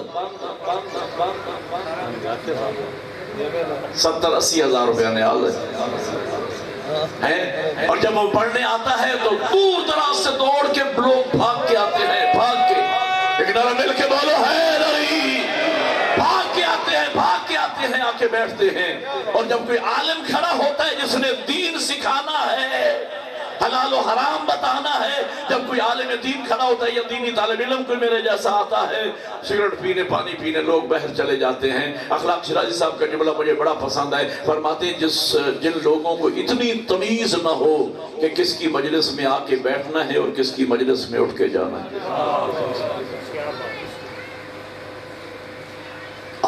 70-80 ہزار روپیہ نیاز ہے، اور جب وہ پڑھنے آتا ہے تو دور دراز سے دوڑ کے لوگ بھاگ کے آتے ہیں، بھاگ کے، ایک نعرہ مل کے بولو حیدری، بھاگ کے آتے ہیں، بھاگ کے آتے ہیں، آ کے بیٹھتے ہیں۔ اور جب کوئی عالم کھڑا ہوتا ہے جس نے دین سکھانا ہے، حلال و حرام بتانا ہے، جب کوئی عالم دین کھڑا ہوتا ہے یا دینی طالب علم کوئی میرے جیسا آتا ہے، سگریٹ پینے، پانی پینے لوگ باہر چلے جاتے ہیں۔ اخلاق شرازی صاحب کا جملہ مجھے بڑا پسند ہے، فرماتے ہیں جن لوگوں کو اتنی تمیز نہ ہو کہ کس کی مجلس میں آ کے بیٹھنا ہے اور کس کی مجلس میں اٹھ کے جانا ہے۔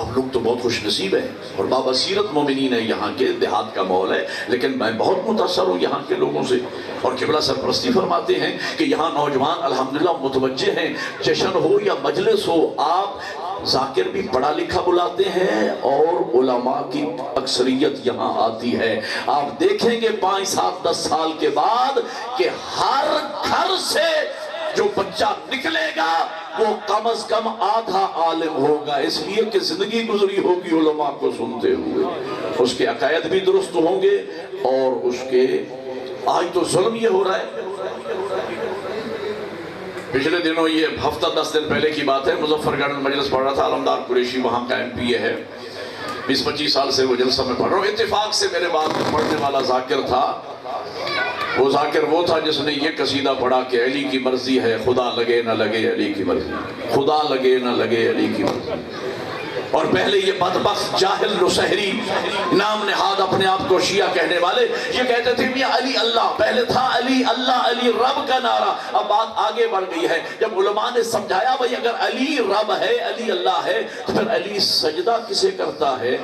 آپ لوگ تو بہت خوش نصیب ہیں اور بابصیرت مومنین ہیں، یہاں کے دیہات کا ماحول ہے، لیکن میں بہت متاثر ہوں یہاں کے لوگوں سے۔ اور قبلہ سرپرستی فرماتے ہیں کہ یہاں نوجوان الحمدللہ متوجہ ہیں، جشن ہو یا مجلس ہو، آپ ذاکر بھی پڑھا لکھا بلاتے ہیں اور علماء کی اکثریت یہاں آتی ہے۔ آپ دیکھیں گے 5 7 10 سال کے بعد کہ ہر گھر سے جو بچہ نکلے گا وہ کم از کم آدھا عالم ہوگا، اس لیے کہ زندگی گزری ہوگی علماء کو سنتے ہوئے، اس کے عقائد بھی درست ہوں گے اور اس کے، آج تو ظلم یہ ہو رہا ہے۔ پچھلے دنوں، یہ ہفتہ 10 دن پہلے کی بات ہے، مظفر گڑھ میں مجلس پڑھ رہا تھا، علمدار قریشی وہاں کا MP ہے، 20-25 سال سے وہ جلسہ میں پڑھ رہا ہوں۔ اتفاق سے میرے بعد میں پڑھنے والا ذاکر تھا، وہ ذاکر وہ تھا جس نے یہ قصیدہ پڑھا کہ علی کی مرضی ہے، خدا لگے نہ لگے علی کی مرضی، خدا لگے نہ لگے علی کی مرضی۔ اور پہلے یہ بدبخت جاہل نصیری نام نہاد اپنے آپ کو شیعہ کہنے والے یہ کہتے تھے میاں علی اللہ، پہلے تھا علی اللہ، علی رب کا نعرہ، اب بات آگے بڑھ گئی ہے۔ جب علماء نے سمجھایا بھئی اگر علی رب ہے، علی اللہ ہے، تو پھر علی سجدہ کسے کرتا ہے؟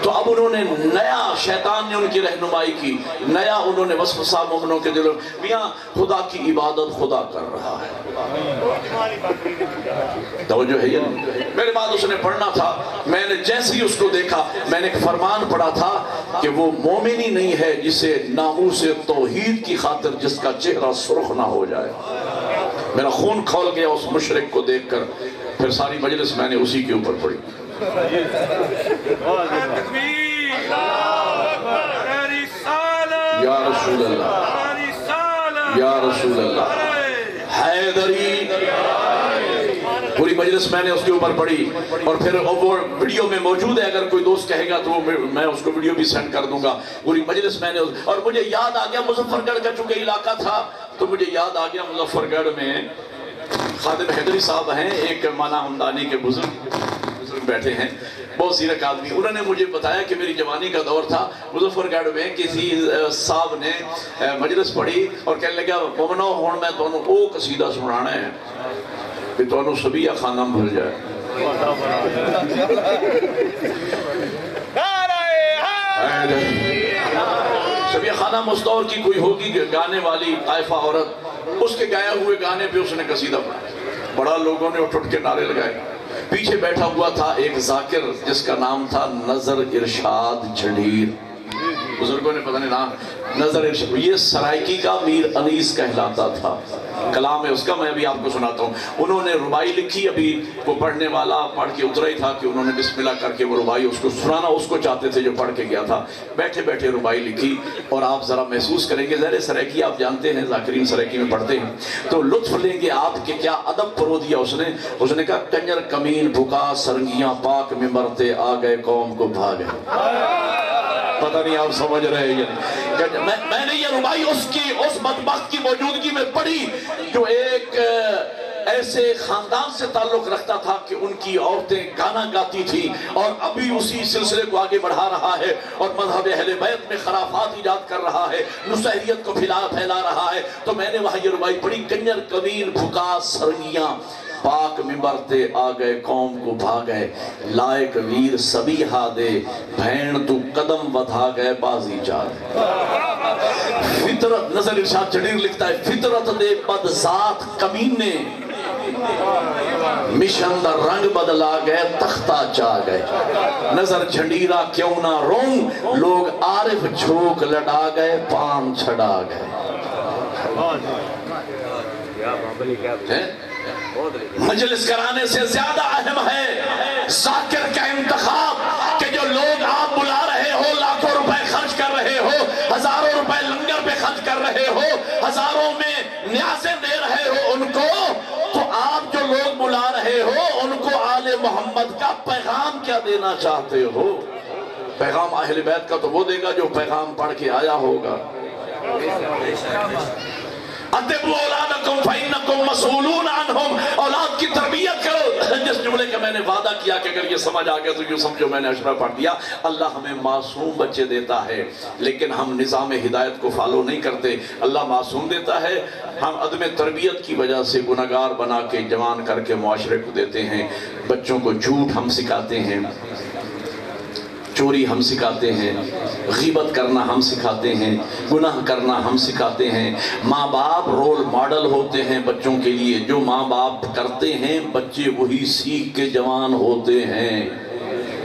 تو اب انہوں نے نیا، شیطان نے ان کی رہنمائی کی، نیا انہوں نے وسوسہ مومنوں کے دلوں، میاں خدا کی عبادت خدا کر رہا ہے، توجہ ہے یہ نہیں؟ میرے بعد اس نے پڑھنا تھا، میں نے جیسے ہی اس کو دیکھا میں نے ایک فرمان پڑھا تھا کہ وہ مومن ہی نہیں ہے جسے ناموس توحید کی خاطر جس کا چہرہ سرخ نہ ہو جائے۔ میرا خون کھول گیا اس مشرک کو دیکھ کر، پھر ساری مجلس میں نے اسی کے اوپر پڑھی۔ یا رسول اللہ، یا رسول اللہ، حیدری، پوری مجلس میں نے اس کے اوپر پڑھی، اور پھر وہ ویڈیو میں موجود ہے، اگر کوئی دوست کہے گا تو میں اس کو ویڈیو بھی سینڈ کر دوں گا۔ پوری مجلس میں نے، اور مجھے یاد آ گیا مظفر گڑھ کا چونکہ علاقہ تھا تو مجھے یاد آ گیا مظفر گڑھ میں خادم حیدری صاحب ہیں، ایک مانا ہمدانی کے بزرگ بیٹھے ہیں، بہت زیرک آدمی، انہوں نے مجھے بتایا کہ میری جوانی کا دور تھا، مظفر گڑھ میں کسی صاحب نے مجلس پڑھی اور کہنے لگا مومنو ہون میں تمہیں وہ قصیدہ سنانا ہے کہ تمہیں سبیہ خانہ بھول جائے۔ سبیہ خانہ مستور کی کوئی ہوگی گانے والی طائفہ عورت، اس کے گائے ہوئے گانے پہ اس نے قصیدہ پڑھا، بڑا لوگوں نے اٹھ کے نعرے لگائے۔ پیچھے بیٹھا ہوا تھا ایک ذاکر جس کا نام تھا نظر ارشاد جھڑیر، بزرگوں نے پتہ نہیں نام، نظر ارشاد، یہ سرائکی کا میر انیس کہلاتا تھا، کلام ہے اس کا، میں ابھی آپ کو سناتا ہوں۔ انہوں نے ربائی لکھی، ابھی وہ پڑھنے والا پڑھ کے اترا ہی تھا کہ انہوں نے بسم اللہ کر کے وہ ربائی اس کو سنانا اس کو چاہتے تھے جو پڑھ کے گیا تھا، بیٹھے بیٹھے ربائی لکھی، اور آپ ذرا محسوس کریں گے، ظاہر سرائکی آپ جانتے ہیں، ذاکرین سرائکی میں پڑھتے ہیں تو لطف لیں گے آپ کہ کیا ادب پرو دیا اس نے کہا کنجر کمین بھکا سرنگیاں پاک میں مرتے آ گئے قوم کو بھاگے۔ پتہ نہیں آپ سمجھ رہے ہیں، میں نے یہ ربائی اس بدبخت کی موجودگی میں پڑھی جو ایک ایسے خاندان سے تعلق رکھتا تھا کہ ان کی عورتیں گانا گاتی تھی، اور ابھی اسی سلسلے کو آگے بڑھا رہا ہے اور مذہب اہل بیت میں خرافات ایجاد کر رہا ہے، نصیریت کو پھیلا رہا ہے۔ تو میں نے وہاں یہ ربائی پڑھی، کنجر کمین بھکا سرنگیاں پاک میں مرتے آ گئے قوم کو بھاگے، لائق ویر سبھی ہادے بھین تو قدم ودھا گئے بازی جا گئے۔ فطرت، نظر ارشاد جھڑیر لکھتا ہے، فطرت دے بد ذات کمینے مشن دا رنگ بدلا گئے تختہ چا گئے، نظر جھنڈیرا کیوں نہ رون لوگ عارف جھوک لڑا گئے پان چھڑا گئے۔ مجلس کرانے سے زیادہ اہم ہے ذاکر کا انتخاب، کہ جو لوگ آپ بلا رہے ہو، لاکھوں روپے خرچ کر رہے ہو، ہزاروں روپے لنگر پہ خرچ کر رہے ہو، ہزاروں میں نیازیں دے رہے ہو ان کو، تو آپ جو لوگ بلا رہے ہو ان کو آل محمد کا پیغام کیا دینا چاہتے ہو؟ پیغام اہل بیت کا تو وہ دے گا جو پیغام پڑھ کے آیا ہوگا۔ ادبوا اولادکم فإنکم مسئولون عنہم، اولاد کی تربیت کرو۔ جس جملے کا میں نے وعدہ کیا کہ اگر یہ سمجھ آ گیا تو یہ سمجھو میں نے اشرا پڑھ دیا۔ اللہ ہمیں معصوم بچے دیتا ہے لیکن ہم نظام ہدایت کو فالو نہیں کرتے۔ اللہ معصوم دیتا ہے، ہم عدم تربیت کی وجہ سے گناہگار بنا کے جوان کر کے معاشرے کو دیتے ہیں۔ بچوں کو جھوٹ ہم سکھاتے ہیں، چوری ہم سکھاتے ہیں، غیبت کرنا ہم سکھاتے ہیں، گناہ کرنا ہم سکھاتے ہیں۔ ماں باپ رول ماڈل ہوتے ہیں بچوں کے لیے، جو ماں باپ کرتے ہیں بچے وہی سیکھ کے جوان ہوتے ہیں۔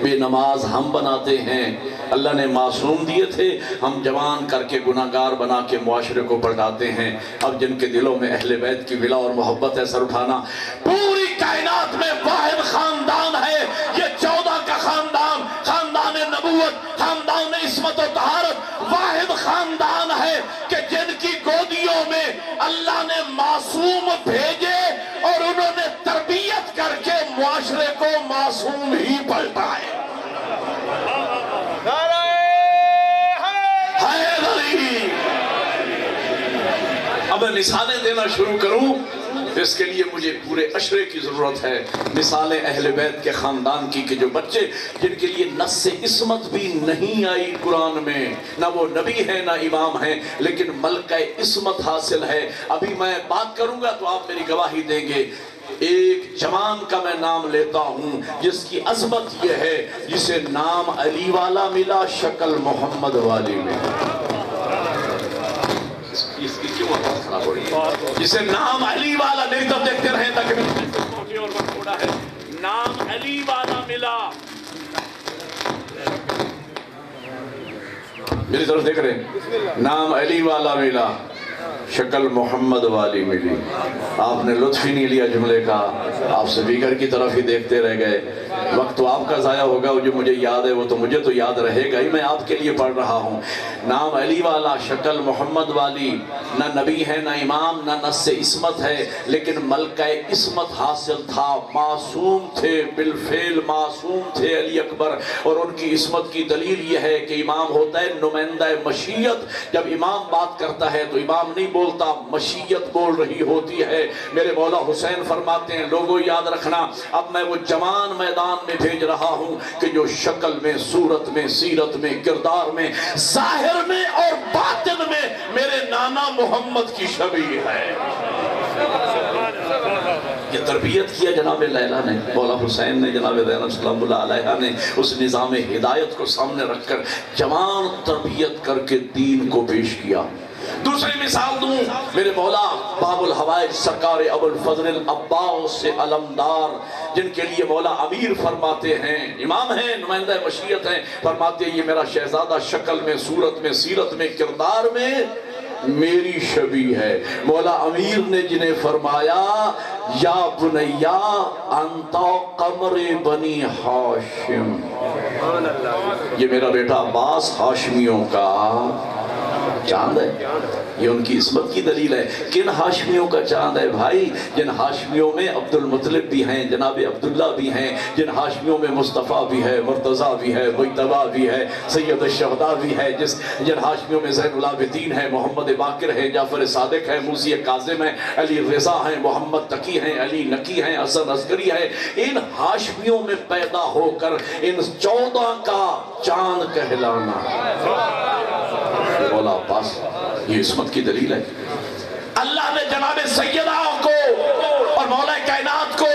بے نماز ہم بناتے ہیں، اللہ نے معصوم دیے تھے، ہم جوان کر کے گناہگار بنا کے معاشرے کو پلٹاتے ہیں۔ اب جن کے دلوں میں اہل بیت کی ولا اور محبت ہے، سر اٹھانا۔ پوری کائنات میں واحد خاندان ہے یہ 14 کا خاندان، خاندان نبوت، خاندان عصمت و طہارت، واحد خاندان ہے کہ جن کی گودیوں میں اللہ نے معصوم بھیجے اور انہوں نے تربیت کر کے معاشرے کو معصوم ہی پلٹائے۔ اب میں مثالیں دینا شروع کروں، اس کے لیے مجھے پورے عشرے کی ضرورت ہے۔ مثالیں اہل بیت کے خاندان کی کہ جو بچے جن کے لیے نص عصمت بھی نہیں آئی قرآن میں، نہ وہ نبی ہیں نہ امام ہیں، لیکن ملکہ عصمت حاصل ہے۔ ابھی میں بات کروں گا تو آپ میری گواہی دیں گے۔ ایک جوان کا میں نام لیتا ہوں جس کی عظمت یہ ہے، جسے نام علی والا ملا، شکل محمد والی ملی۔ اس کی کیوں آواز خراب ہو رہی ہے؟ جسے نام علی والا، میری طرف دیکھتے رہیں تاکہ اور وقت تھوڑا ہے، نام علی والا ملا، میری طرف دیکھ رہے ہیں، نام علی والا ملا، شکل محمد والی ملی۔ آپ نے لطف ہی نہیں لیا جملے کا، آپ سپیکر کی طرف ہی دیکھتے رہ گئے۔ وقت تو آپ کا ضائع ہوگا، وہ جو مجھے یاد ہے وہ تو مجھے تو یاد رہے گا ہی، میں آپ کے لیے پڑھ رہا ہوں۔ نام علی والا، شکل محمد والی، نہ نبی ہے نہ امام، نہ نص عصمت ہے، لیکن ملکہ عصمت حاصل تھا، معصوم تھے، بالفعل معصوم تھے علی اکبر۔ اور ان کی عصمت کی دلیل یہ ہے کہ امام ہوتا ہے نمائندہ مشیت، جب امام بات کرتا ہے تو امام نہیں بولتا، مشیت بول رہی ہوتی ہے۔ میرے مولا حسین فرماتے ہیں، لوگوں یاد رکھنا، اب میں وہ جوان میدان میں بھیج رہا ہوں کہ جو شکل میں، صورت میں، سیرت میں، کردار میں، ظاہر میں اور باطن میں میرے نانا محمد کی شبیہ ہے۔ یہ تربیت کیا جناب لیلہ نے، مولا حسین نے، جناب زینب سلام اللہ علیہ نے، اس نظام ہدایت کو سامنے رکھ کر جوان تربیت کر کے دین کو پیش کیا۔ دوسری مثال دوں، میرے مولا باب الحوائج سرکار ابو الفضل العباس سے علمدار، جن کے لیے مولا امیر فرماتے ہیں، امام ہیں، نمائندہ مشیت ہیں، فرماتے ہیں یہ میرا شہزادہ شکل میں، صورت میں، سیرت میں، کردار میں میری شبیہ ہے۔ مولا امیر نے جنہیں فرمایا، یا بنیا انتا قمر بنی ہاشم، یہ میرا بیٹا عباس ہاشمیوں کا چاند ہے۔ یہ ان کی عصمت کی دلیل ہے۔ کن ہاشمیوں کا چاند ہے بھائی؟ جن ہاشمیوں میں عبد المطلب بھی ہیں، جناب عبداللہ بھی ہیں، جن ہاشمیوں میں مصطفیٰ بھی ہے، مرتضیٰ بھی ہے، مجتبیٰ بھی ہے، سید الشہداء بھی ہے، جن ہاشمیوں میں زین العابدین ہے، محمد باقر ہے، جعفر صادق ہے، موسی کاظم ہے، علی رضا ہیں، محمد تقی ہیں، علی نقی ہیں، حسن عسکری ہے۔ ان ہاشمیوں میں پیدا ہو کر ان 14 کا چاند کہلانا، مولا عباس، یہ عصمت کی دلیل ہے۔ اللہ نے جناب سیدہ کو اور مولا کائنات کو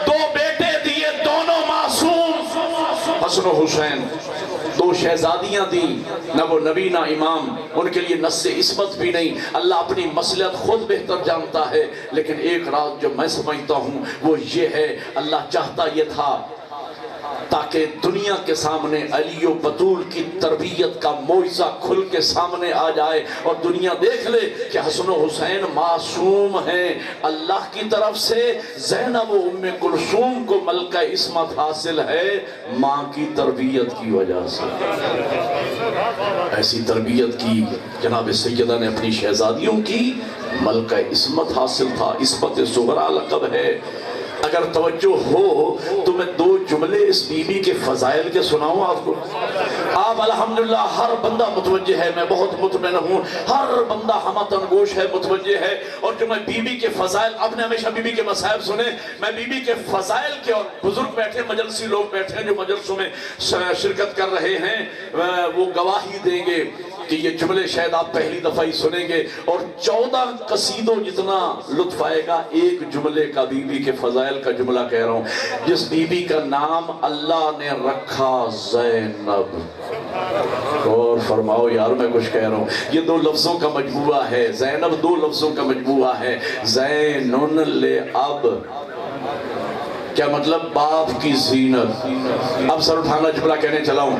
دو بیٹے دیے، دونوں معصوم، حسن و حسین، دو شہزادیاں دی، نہ وہ نبی نہ امام، ان کے لیے نص عصمت بھی نہیں۔ اللہ اپنی مصلحت خود بہتر جانتا ہے، لیکن ایک راز جو میں سمجھتا ہوں وہ یہ ہے، اللہ چاہتا یہ تھا تاکہ دنیا کے سامنے علی و بطول کی تربیت کا معجزہ کھل کے سامنے آ جائے اور دنیا دیکھ لے کہ حسن و حسین معصوم ہیں اللہ کی طرف سے۔ زینب و ام کلثوم کو ملکہ عصمت حاصل ہے ماں کی تربیت کی وجہ سے۔ ایسی تربیت کی جناب سیدہ نے اپنی شہزادیوں کی، ملکہ عصمت حاصل تھا، عصمت صغریٰ لقب ہے۔ اگر توجہ ہو تو میں 2 جملے اس بی بی کے فضائل کے سناؤں آپ کو۔ آپ الحمدللہ ہر بندہ متوجہ ہے، میں بہت مطمئن ہوں، ہر بندہ ہمتن گوش ہے، متوجہ ہے۔ اور جو میں بی بی کے فضائل، آپ نے ہمیشہ بی بی کے مصائب سنے، میں بی بی کے فضائل کے، اور بزرگ بیٹھے، مجلسی لوگ بیٹھے ہیں جو مجلسوں میں شرکت کر رہے ہیں، وہ گواہی دیں گے کہ یہ جملے شاید آپ پہلی دفعہ ہی سنیں گے، اور 14 قصیدوں جتنا لطف آئے گا ایک جملے کا بی بی کے فضائل کا جملہ کہہ رہا ہوں۔ جس بی بی کا نام اللہ نے رکھا زینب، اور فرماؤ یار میں کچھ کہہ رہا ہوں، یہ 2 لفظوں کا مجموعہ ہے، زینب 2 لفظوں کا مجموعہ ہے، زینن لے اب، کیا مطلب؟ باپ کی زینت۔ اب سر اٹھانا جملہ کہنے چلا ہوں،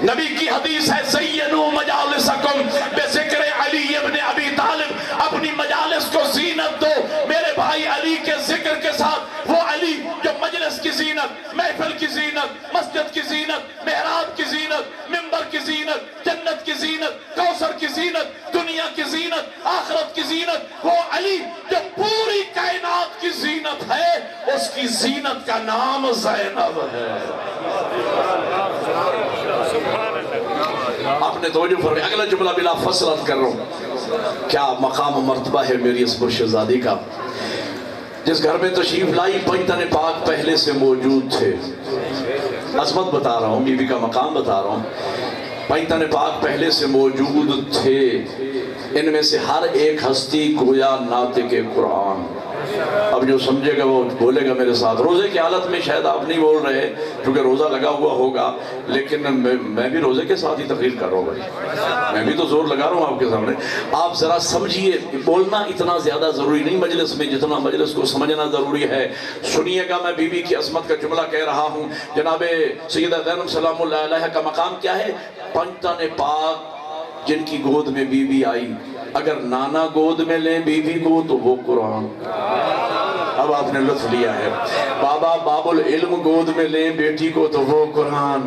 نبی کی حدیث ہے، زینو مجالسکم بذکر علی ابن ابی طالب، اپنی مجالس کو زینت دو میرے بھائی علی کے ذکر کے ساتھ۔ وہ علی جو مجلس کی زینت، محفل کی زینت، مسجد کی زینت، محراب کی زینت، منبر کی زینت، جنت کی زینت، کوثر کی زینت، دنیا کی زینت، آخرت کی زینت، وہ علی جو پوری کائنات کی زینت ہے، اس کی زینت کا نام زینب ہے۔ آپ نے توجہ فرمائی، اگلا جملہ بلا فصل عرض کر رہا ہوں، کیا مقام و مرتبہ ہے میری اس مرشدزادی کا۔ جس گھر میں تشریف لائی پنجتن پاک پہلے سے موجود تھے، عظمت بتا رہا ہوں، بی بی کا مقام بتا رہا ہوں، پنجتن پاک پہلے سے موجود تھے، ان میں سے ہر ایک ہستی گویا ناطق قرآن، اب جو سمجھے گا وہ بولے گا میرے ساتھ. روزے کی حالت میں شاید آپ نہیں بول رہے کیونکہ روزہ لگا ہوا ہوگا، لیکن میں بھی روزے کے ساتھ ہی تقریر کر رہا ہوں بھائی، میں بھی تو زور لگا رہا ہوں آپ کے سامنے. آپ ذرا سمجھیے، بولنا اتنا زیادہ ضروری نہیں مجلس میں جتنا مجلس کو سمجھنا ضروری ہے. سنیے گا، میں بی بی کی عظمت کا جملہ کہہ رہا ہوں. جناب سیدہ زینب سلام اللہ علیہ کا مقام کیا ہے؟ پنجتن پاک جن کی گود میں بی بی آئی، اگر نانا گود میں لیں بی بی کو تو وہ قرآن. اب آپ نے لطف لیا ہے. بابا باب العلم گود میں لیں بیٹی کو تو وہ قرآن.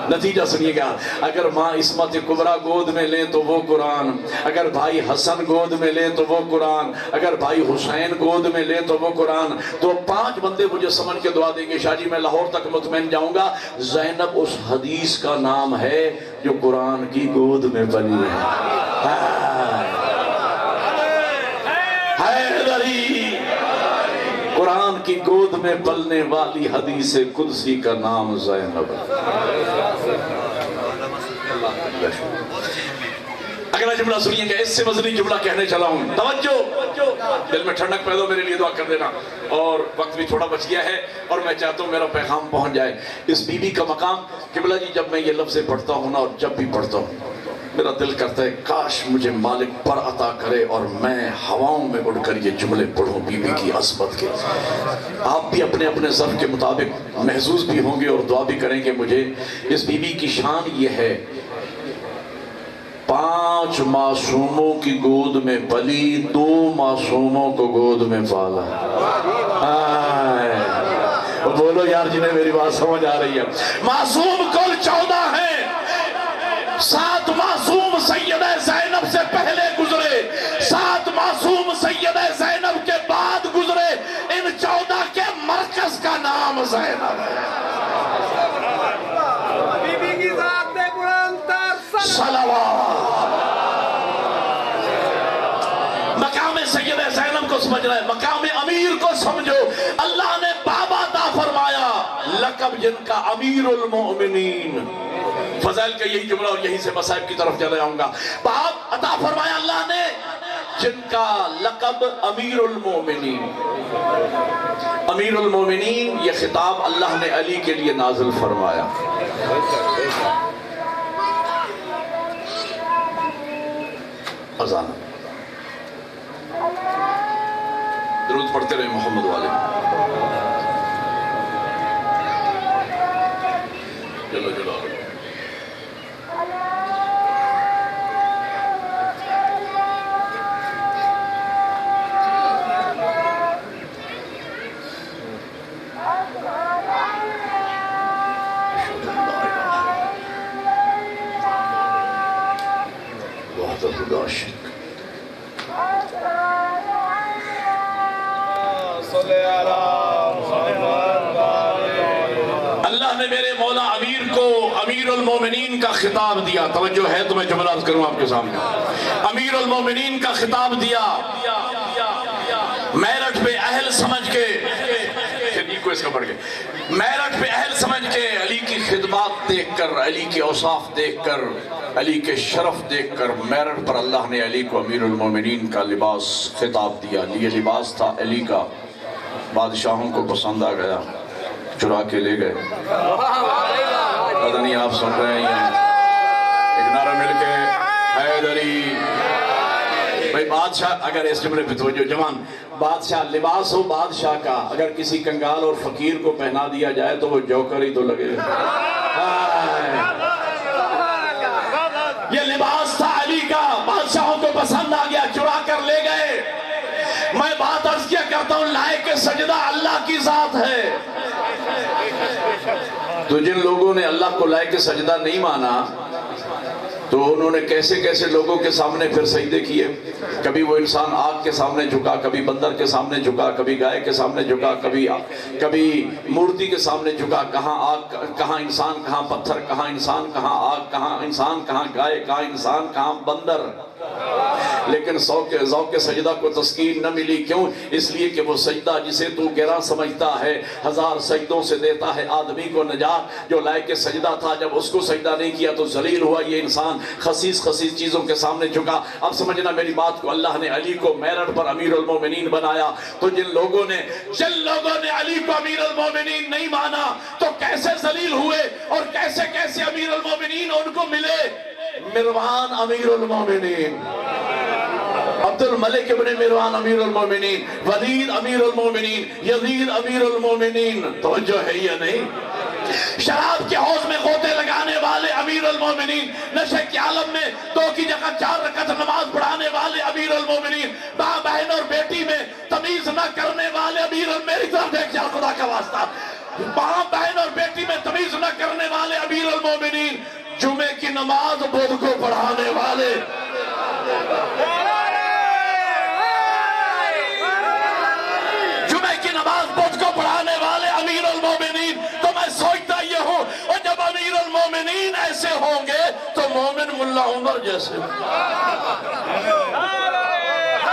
نتیجہ سنیے گا، اگر ماں عصمت کبریٰ گود میں لیں تو وہ قرآن، اگر بھائی حسن گود میں لیں تو وہ قرآن، اگر بھائی حسین گود میں لیں تو وہ قرآن. تو 5 بندے مجھے سمجھ کے دعا دیں گے، شاہ جی میں لاہور تک مطمئن جاؤں گا. زینب اس حدیث کا نام ہے جو قرآن کی گود میں پلی ہے. حیدری، قرآن کی گود میں پلنے والی حدیث قدسی کا نام زینب. اگلا جملہ سنیے گا، اس سے وزنی جملہ کہنے چلا ہوں. توجہ، دل میں ٹھنڈک پیدا ہو، میرے لیے دعا کر دینا. اور وقت بھی تھوڑا بچ گیا ہے اور میں چاہتا ہوں میرا پیغام پہنچ جائے. اس بی بی کا مقام، قبلہ جی جب میں یہ لفظیں پڑھتا ہوں نا، اور جب بھی پڑھتا ہوں میرا دل کرتا ہے کاش مجھے مالک پر عطا کرے اور میں ہواؤں میں اڑ کر یہ جملے پڑھوں بی بی کی عظمت کے. آپ بھی اپنے اپنے ظرف کے مطابق محظوظ بھی ہوں گے اور دعا بھی کریں گے. مجھے اس بی بی کی شان یہ ہے، 5 معصوموں کی گود میں پلی، 2 معصوموں کو گود میں پالا. بولو یار جنہیں میری بات سمجھ آ رہی ہے. معصوم کل 14 ہیں، 7 معصوم سیدہ زینب سے پہلے گزرے، 7 معصوم سیدہ زینب کے بعد گزرے. ان 14 کے مرکز کا نام زینب ہے. بی بی کی ذات نے بلند تر صلوات. مقام سیدہ زینب کو سمجھ رہا ہے، مقام امیر کو سمجھو. اللہ نے بابا عطا فرمایا، لقب جن کا امیر المؤمنین. فضائل کا یہی جملہ اور یہی سے مصائب کی طرف چلے آؤں گا. باب عطا فرمایا اللہ نے جن کا لقب امیر المومنین. امیر المومنین یہ خطاب اللہ نے علی کے لیے نازل فرمایا. اذان درود پڑھتے رہے محمد والے. چلو چلو اللہ نے میرے مولا امیر کو امیر المومنین کا خطاب دیا. توجہ ہے تو میں جملات کروں آپ کے سامنے. امیر المومنین کا خطاب دیا، میرٹھ پہ اہل سمجھ کے، کو اس کا پڑھ کے، میرٹھ پہ اہل سمجھ کے، علی کی خدمات دیکھ کر، علی کے اوصاف دیکھ کر، علی کے شرف دیکھ کر، میرٹھ پر اللہ نے علی کو امیر المومنین کا لباس خطاب دیا. یہ لباس تھا علی کا، بادشاہوں کو پسند آ گیا، چرا کے لے گئے. پتہ نہیں آپ سن رہے ہیں؟ ایک نعرہ مل کے حیدری. بھائی بادشاہ، اگر اس جملے پہ توجہ جوان، بادشاہ لباس ہو بادشاہ کا، اگر کسی کنگال اور فقیر کو پہنا دیا جائے تو وہ جوکر ہی تو لگے. یہ لباس تھا علی کا، بادشاہوں کو پسند آ گیا، چرا کر لے گئے. میں بات عرض کیا کرتا ہوں، لائق سجدہ اللہ کی ذات ہے. تو جن لوگوں نے اللہ کو لائق سجدہ نہیں مانا تو انہوں نے کیسے کیسے لوگوں کے سامنے پھر سجدے کیے. کبھی وہ انسان آگ کے سامنے جھکا، کبھی بندر کے سامنے جھکا، کبھی گائے کے سامنے جھکا، کبھی مورتی کے سامنے جھکا. کہاں آگ، کہاں انسان، کہاں پتھر، کہاں انسان، کہاں آگ، کہاں انسان، کہاں گائے، کہاں انسان، کہاں بندر. لیکن ذوق سجدہ کو تسکین نہ ملی. کیوں؟ اس لیے کہ وہ سجدہ جسے تو گراں سمجھتا ہے 1000 سجدوں سے دیتا ہے آدمی کو نجات. جو لائق سجدہ تھا جب اس کو سجدہ نہیں کیا تو ذلیل ہوا. یہ انسان خسیس چیزوں کے سامنے جھکا. اب سمجھنا میری بات کو. اللہ نے علی کو میرٹ پر امیر المومنین بنایا. تو جن لوگوں نے علی کو امیر المومنین نہیں مانا تو کیسے ذلیل ہوئے اور کیسے امیر المومنین ان کو ملے. مروان امیر المومنین، عبد الملک ابن مروان امیر المومنین، ولید امیر المومنین، یزید امیر المومنین. توجہ ہے یا نہیں؟ شراب کے حوض میں غوطے لگانے والے امیر المومنین، نشے کے عالم میں 2 کی جگہ 4 رکعت نماز پڑھانے والے امیر المومنین، ماں بہن اور بیٹی میں تمیز نہ کرنے والے میری طرف دیکھ جا خدا کا واسطہ. ماں بہن اور بیٹی میں تمیز نہ کرنے والے امیر المومنین، جمعے کی نماز بدھ کو پڑھانے والے. جمعے کی نماز بدھ کو پڑھانے والے امیر المومنین. تو میں سوچتا یہ ہوں اور جب امیر المومنین ایسے ہوں گے تو مومن ملا عمر جیسے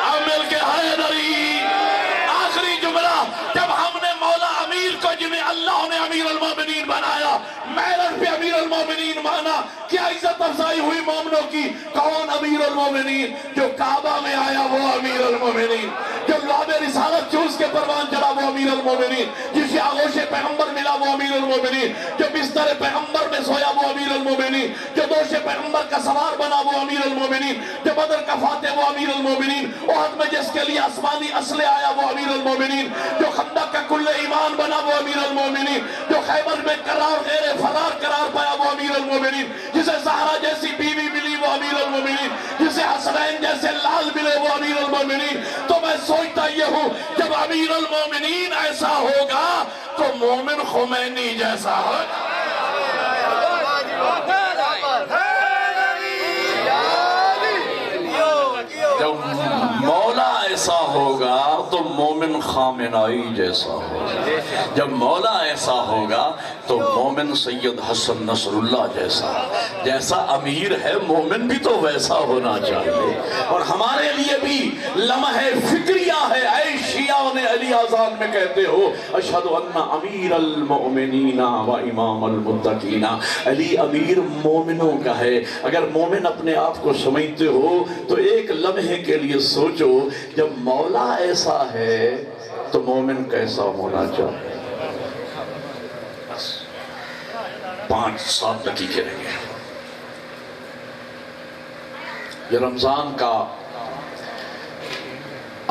عامل کے حیدری. آخری جملہ، جب ہم نے مولا امیر کو جنہیں اللہ نے امیر المومنین بنایا میرٹ پہ امیر المومنین مانا، کیا عزت افزائی ہوئی مومنوں کی. کون امیر المومنین؟ جو کعبہ میں آیا وہ امیر المومنین، جو لعب رسالت چوس کے پروان چلا وہ امیر المومنین، جسے آغوش پیغمبر ملا وہ امیر المومنین، جو بستر پیغمبر میں سویا وہ امیر المومنین، جو دوش پیغمبر کا سوار بنا وہ امیر المومنین، جو بدر کا فاتح وہ امیر المومنین، احد میں جس کے لیے آسمانی اسلحہ آیا وہ امیر المومنین، جو خندق کا کل ایمان بنا وہ امیر المومنین، جو خیبر میں فرار قرار پایا وہ امیر المومنین، جسے زہرا جیسی بیوی ملی وہ امیر المومنین، جسے حسنین جیسے لال ملے وہ امیر المومنین. تو میں سوچتا یہ ہوں جب امیر المومنین ایسا ہوگا تو مومن خمینی جیسا ہوگا. جب مولا ایسا ہوگا تو مومن خامنائی جیسا ہوگا. جب مولا ایسا ہوگا تو مومن سید حسن نصر اللہ جیسا امیر ہے. مومن بھی تو ویسا ہونا چاہیے. اور ہمارے لیے بھی لمحہ فکریہ ہے. اے شیعہ نے علی آزان میں کہتے ہو اشہد ان امیر المؤمنین و امام المتقین. علی امیر مومنوں کا ہے. اگر مومن اپنے آپ کو سمجھتے ہو تو ایک لمحے کے لیے سوچو جب مولا ایسا ہے تو مومن کیسا ہونا چاہیے. 5-7 دقیقے رہ گئے. یہ رمضان کا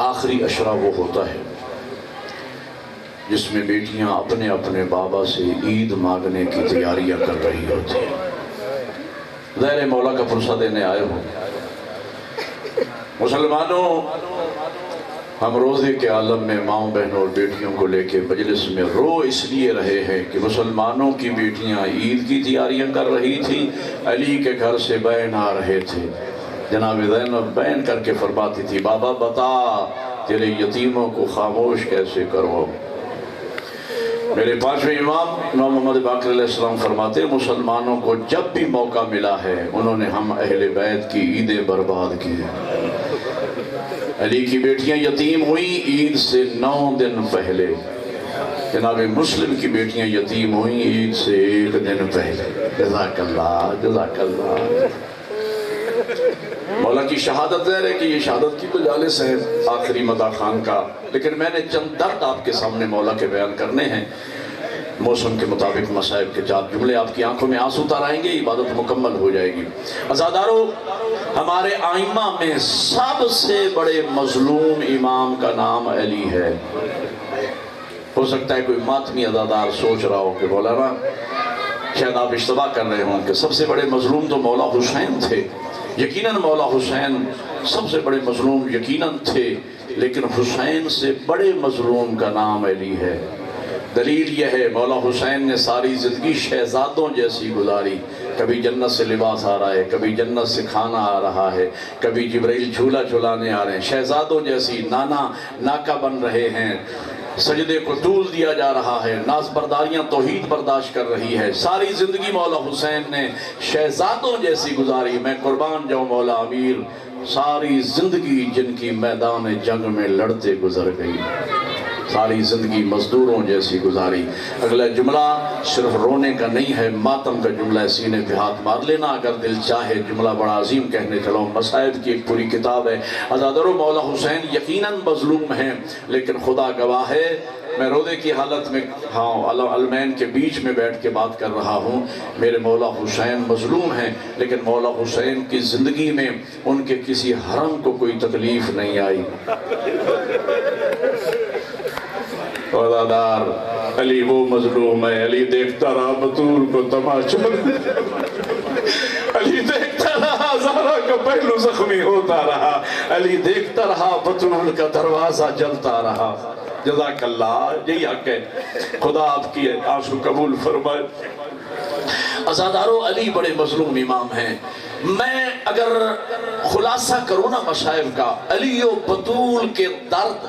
آخری عشرہ وہ ہوتا ہے جس میں بیٹیاں اپنے اپنے بابا سے عید مانگنے کی تیاریاں کر رہی ہوتی ہیں. ظاہر مولا کا فرصہ دینے آئے ہو. مسلمانوں، ہم روزے کے عالم میں ماؤں بہنوں اور بیٹیوں کو لے کے مجلس میں رو اس لیے رہے ہیں کہ مسلمانوں کی بیٹیاں عید کی تیاریاں کر رہی تھیں. علی کے گھر سے بین آ رہے تھے. جناب زینب بین کر کے فرماتی تھی بابا بتا تیرے یتیموں کو خاموش کیسے کرو. میرے 5ویں امام محمد باقر علیہ السلام فرماتے ہیں مسلمانوں کو جب بھی موقع ملا ہے انہوں نے ہم اہل بیت کی عیدیں برباد کی. علی کی بیٹیاں یتیم ہوئیں عید سے 9 دن پہلے. جناب مسلم کی بیٹیاں یتیم ہوئیں عید سے 1 دن پہلے. جزاک اللہ جزاک اللہ. مولا کی شہادت ہے کہ یہ شہادت کی مجالس ہے آخری مدح خان کا. لیکن میں نے چند درد آپ کے سامنے مولا کے بیان کرنے ہیں. موسم کے مطابق مصائب کے 4 جملے آپ کی آنکھوں میں آنسو اتار آئیں گے. عبادت مکمل ہو جائے گی. عزادارو، ہمارے آئمہ میں سب سے بڑے مظلوم امام کا نام علی ہے. ہو سکتا ہے کوئی ماتمی عزادار سوچ رہا ہو کہ مولانا شاید آپ اشتباہ کر رہے ہوں کہ سب سے بڑے مظلوم تو مولا حسین تھے. یقیناً مولا حسین سب سے بڑے مظلوم یقیناً تھے، لیکن حسین سے بڑے مظلوم کا نام علی ہے. دلیل یہ ہے مولا حسین نے ساری زندگی شہزادوں جیسی گزاری. کبھی جنت سے لباس آ رہا ہے، کبھی جنت سے کھانا آ رہا ہے، کبھی جبرائیل جھولا جھولانے آ رہے ہیں. شہزادوں جیسی نانا ناکا بن رہے ہیں. سجدے کو طول دیا جا رہا ہے. ناز برداریاں توحید برداشت کر رہی ہے. ساری زندگی مولا حسین نے شہزادوں جیسی گزاری. میں قربان جاؤں مولا امیر ساری زندگی جن کی میدان جنگ میں لڑتے گزر گئی، ساری زندگی مزدوروں جیسی گزاری۔ اگلا جملہ صرف رونے کا نہیں ہے، ماتم کا جملہ ہے، سینے پہ ہاتھ مار لینا اگر دل چاہے۔ جملہ بڑا عظیم کہنے چلا ہوں، مصائب کی ایک پوری کتاب ہے۔ عزادارو، مولا حسین یقیناً مظلوم ہیں، لیکن خدا گواہ ہے میں روزے کی حالت میں علمین کے بیچ میں بیٹھ کے بات کر رہا ہوں، میرے مولا حسین مظلوم ہیں، لیکن مولا حسین کی زندگی میں ان کے کسی حرم کو کوئی تکلیف نہیں آئی۔ وفادار علی وہ مظلوم ہے، علی دیکھتا رہا بطول کو تماشا، علی دیکھتا رہا زہرا کا پہلو زخمی ہوتا رہا، علی دیکھتا رہا بطول کا دروازہ جلتا رہا۔ جزاک اللہ، یہی حق ہے، خدا آپ کی آنسو قبول فرمائے۔ عزادارو، علی بڑے مظلوم امام ہیں۔ میں اگر خلاصہ کروں نا مصائب کا، علی و بطول کے درد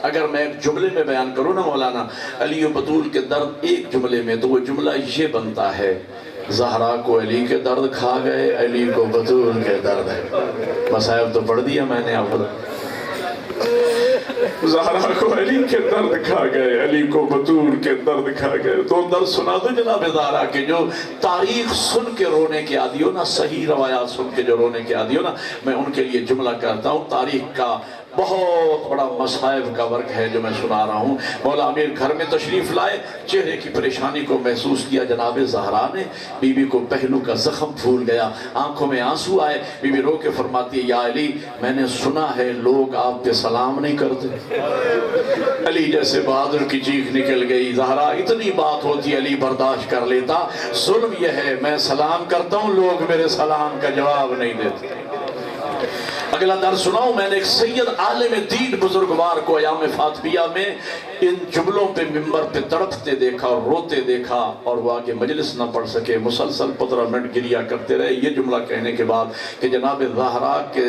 اگر میں ایک جملے میں بیان کروں نا مولانا، علی و بطول کے درد ایک جملے میں، تو وہ جملہ یہ بنتا ہے، زہرا کو علی کے درد کھا گئے، علی کو بطول کے درد ہے۔ مصائب تو پڑھ دیا میں نے آپ کو، زہرا کو علی کے درد کھا گئے، علی کو بطول کے درد کھا گئے۔ تو درد سنا دو جناب زہرا کے، جو تاریخ سن کے رونے کے عادی ہو نا، صحیح روایات سن کے جو رونے کے عادی ہو نا، میں ان کے لیے جملہ کرتا ہوں۔ تاریخ کا بہت بڑا مصائب کا ورق ہے جو میں سنا رہا ہوں۔ مولا امیر گھر میں تشریف لائے، چہرے کی پریشانی کو محسوس کیا جناب زہرا نے، بی بی کو پہلو کا زخم پھول گیا، آنکھوں میں آنسو آئے، بی بی رو کے فرماتی ہے، یا علی میں نے سنا ہے لوگ آپ پہ سلام نہیں کرتے۔ علی جیسے بہادر کی چیخ نکل گئی، زہرا اتنی بات ہوتی علی برداشت کر لیتا، ظلم یہ ہے میں سلام کرتا ہوں لوگ میرے سلام کا جواب نہیں دیتے۔ اگلا درس سناؤں، میں نے ایک سید عالم دین بزرگوار کو ایام فاطمیہ میں ان جملوں پہ ممبر پہ تڑپتے دیکھا اور روتے دیکھا، اور وہ آگے مجلس نہ پڑھ سکے، مسلسل 15 منٹ گریہ کرتے رہے یہ جملہ کہنے کے بعد کہ جناب زہرا کے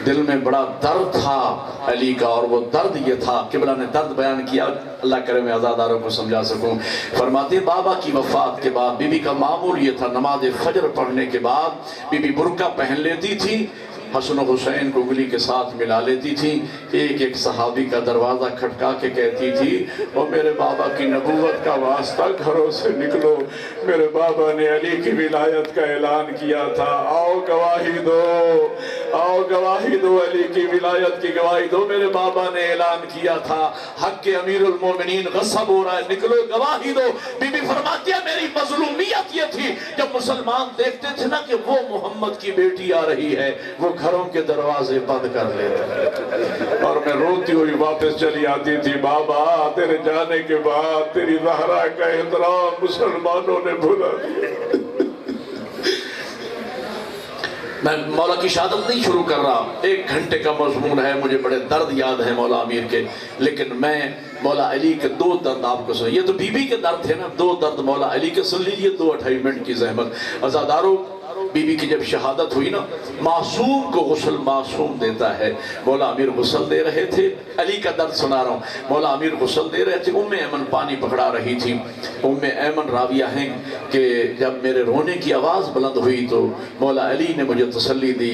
دل میں بڑا درد تھا علی کا، اور وہ درد یہ تھا، قبلہ نے درد بیان کیا، اللہ کرے میں عزاداروں کو سمجھا سکوں۔ فرماتے بابا کی وفات کے بعد بی بی کا معمول یہ تھا، نماز فجر پڑھنے کے بعد بی بی برقع پہن لیتی تھی، حسن و حسین کو انگلی کے ساتھ ملا لیتی تھی، ایک ایک صحابی کا دروازہ کھٹکا کے کہتی تھی، اور میرے بابا کی نبوت کا واسطہ گھروں سے نکلو، میرے بابا نے علی کی ولایت کا اعلان کیا تھا، آؤ گواہی دو، آؤ گواہی دو، علی کی ولایت کی گواہی دو، میرے بابا نے اعلان کیا تھا، حق کے امیر المومنین غصب ہو رہا ہے، نکلو گواہی دو۔ بی بی فرماتی ہے میری مظلومیت یہ تھی، جب مسلمان دیکھتے تھے نا کہ وہ محمد کی بیٹی آ رہی ہے، وہ گھروں کے دروازے بند کر لیتے، اور میں روتی ہوئی واپس چلی آتی تھی، بابا تیرے جانے کے بعد تیری زہرا کا احترام مسلمانوں نے بھلا دیا۔ میں مولا کی شہادت نہیں شروع کر رہا، 1 گھنٹے کا مضمون ہے، مجھے بڑے درد یاد ہیں مولا امیر کے، لیکن میں مولا علی کے 2 درد آپ کو سن، یہ تو بی بی کے درد تھے نا، 2 درد مولا علی کے سن لیجئے، 2-2.5 منٹ کی زحمت۔ عزادارو، بی بی کی جب شہادت ہوئی نا، معصوم کو غسل معصوم دیتا ہے، مولا امیر غسل دے رہے تھے، علی کا درد سنا رہا ہوں، مولا امیر غسل دے رہے تھے، ایمن پانی پکڑا رہی تھی، ایمن راویہ ہیں کہ جب میرے رونے کی آواز بلند ہوئی تو مولا علی نے مجھے تسلی دی،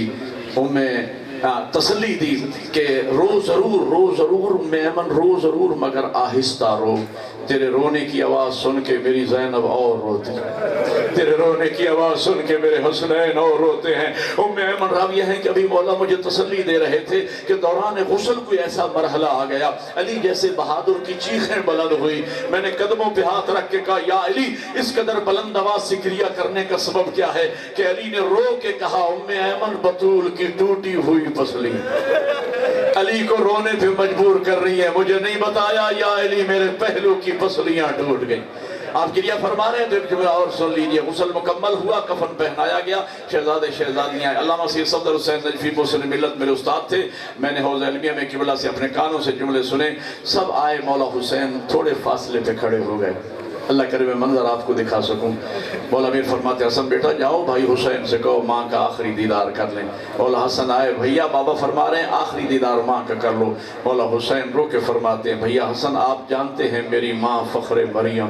تسلی دی کہ رو ضرور ایمن رو ضرور، مگر آہستہ رو، تیرے رونے کی آواز سن کے میری زینب اور روتی ہے، تیرے رونے کی آواز سن کے میرے حسنین اور روتے ہیں۔ ایمن راویہ ہیں کہ ابھی مولا مجھے تسلی دے رہے تھے کہ دوران غسل کوئی ایسا مرحلہ آ گیا، علی جیسے بہادر کی چیخیں بلند ہوئی، میں نے قدموں پہ ہاتھ رکھ کے کہا، یا علی اس قدر بلند آواز سے گریہ کرنے کا سبب کیا ہے؟ کہ علی نے رو کے کہا، ایمن بطول کی ٹوٹی ہوئی پسلی علی کو رونے پہ مجبور کر رہی ہے، مجھے نہیں بتایا یا علی میرے پہلو کی پسلیاں ٹوٹ گئیں۔ آپ گریہ فرما رہے ہیں تو ایک جملہ اور سن لیجئے، غسل مکمل ہوا، کفن پہنایا گیا، شہزادے شہزادیاں، علامہ سید صفدر حسین نجفی مسلم ملت میرے استاد تھے، میں نے حوض علمیہ میں قبلہ سے اپنے کانوں سے جملے سنے، سب آئے، مولا حسین تھوڑے فاصلے پہ کھڑے ہو گئے، اللہ کرے میں منظر آپ کو دکھا سکوں۔ مولا امیر فرماتے حسن بیٹا جاؤ بھائی حسین سے کہو ماں کا آخری دیدار کر لیں۔ مولا حسن آئے، بھیا بابا فرما رہے ہیں آخری دیدار ماں کا کر لو۔ مولا حسین رو کے فرماتے ہیں بھیا حسن آپ جانتے ہیں میری ماں فخر مریم،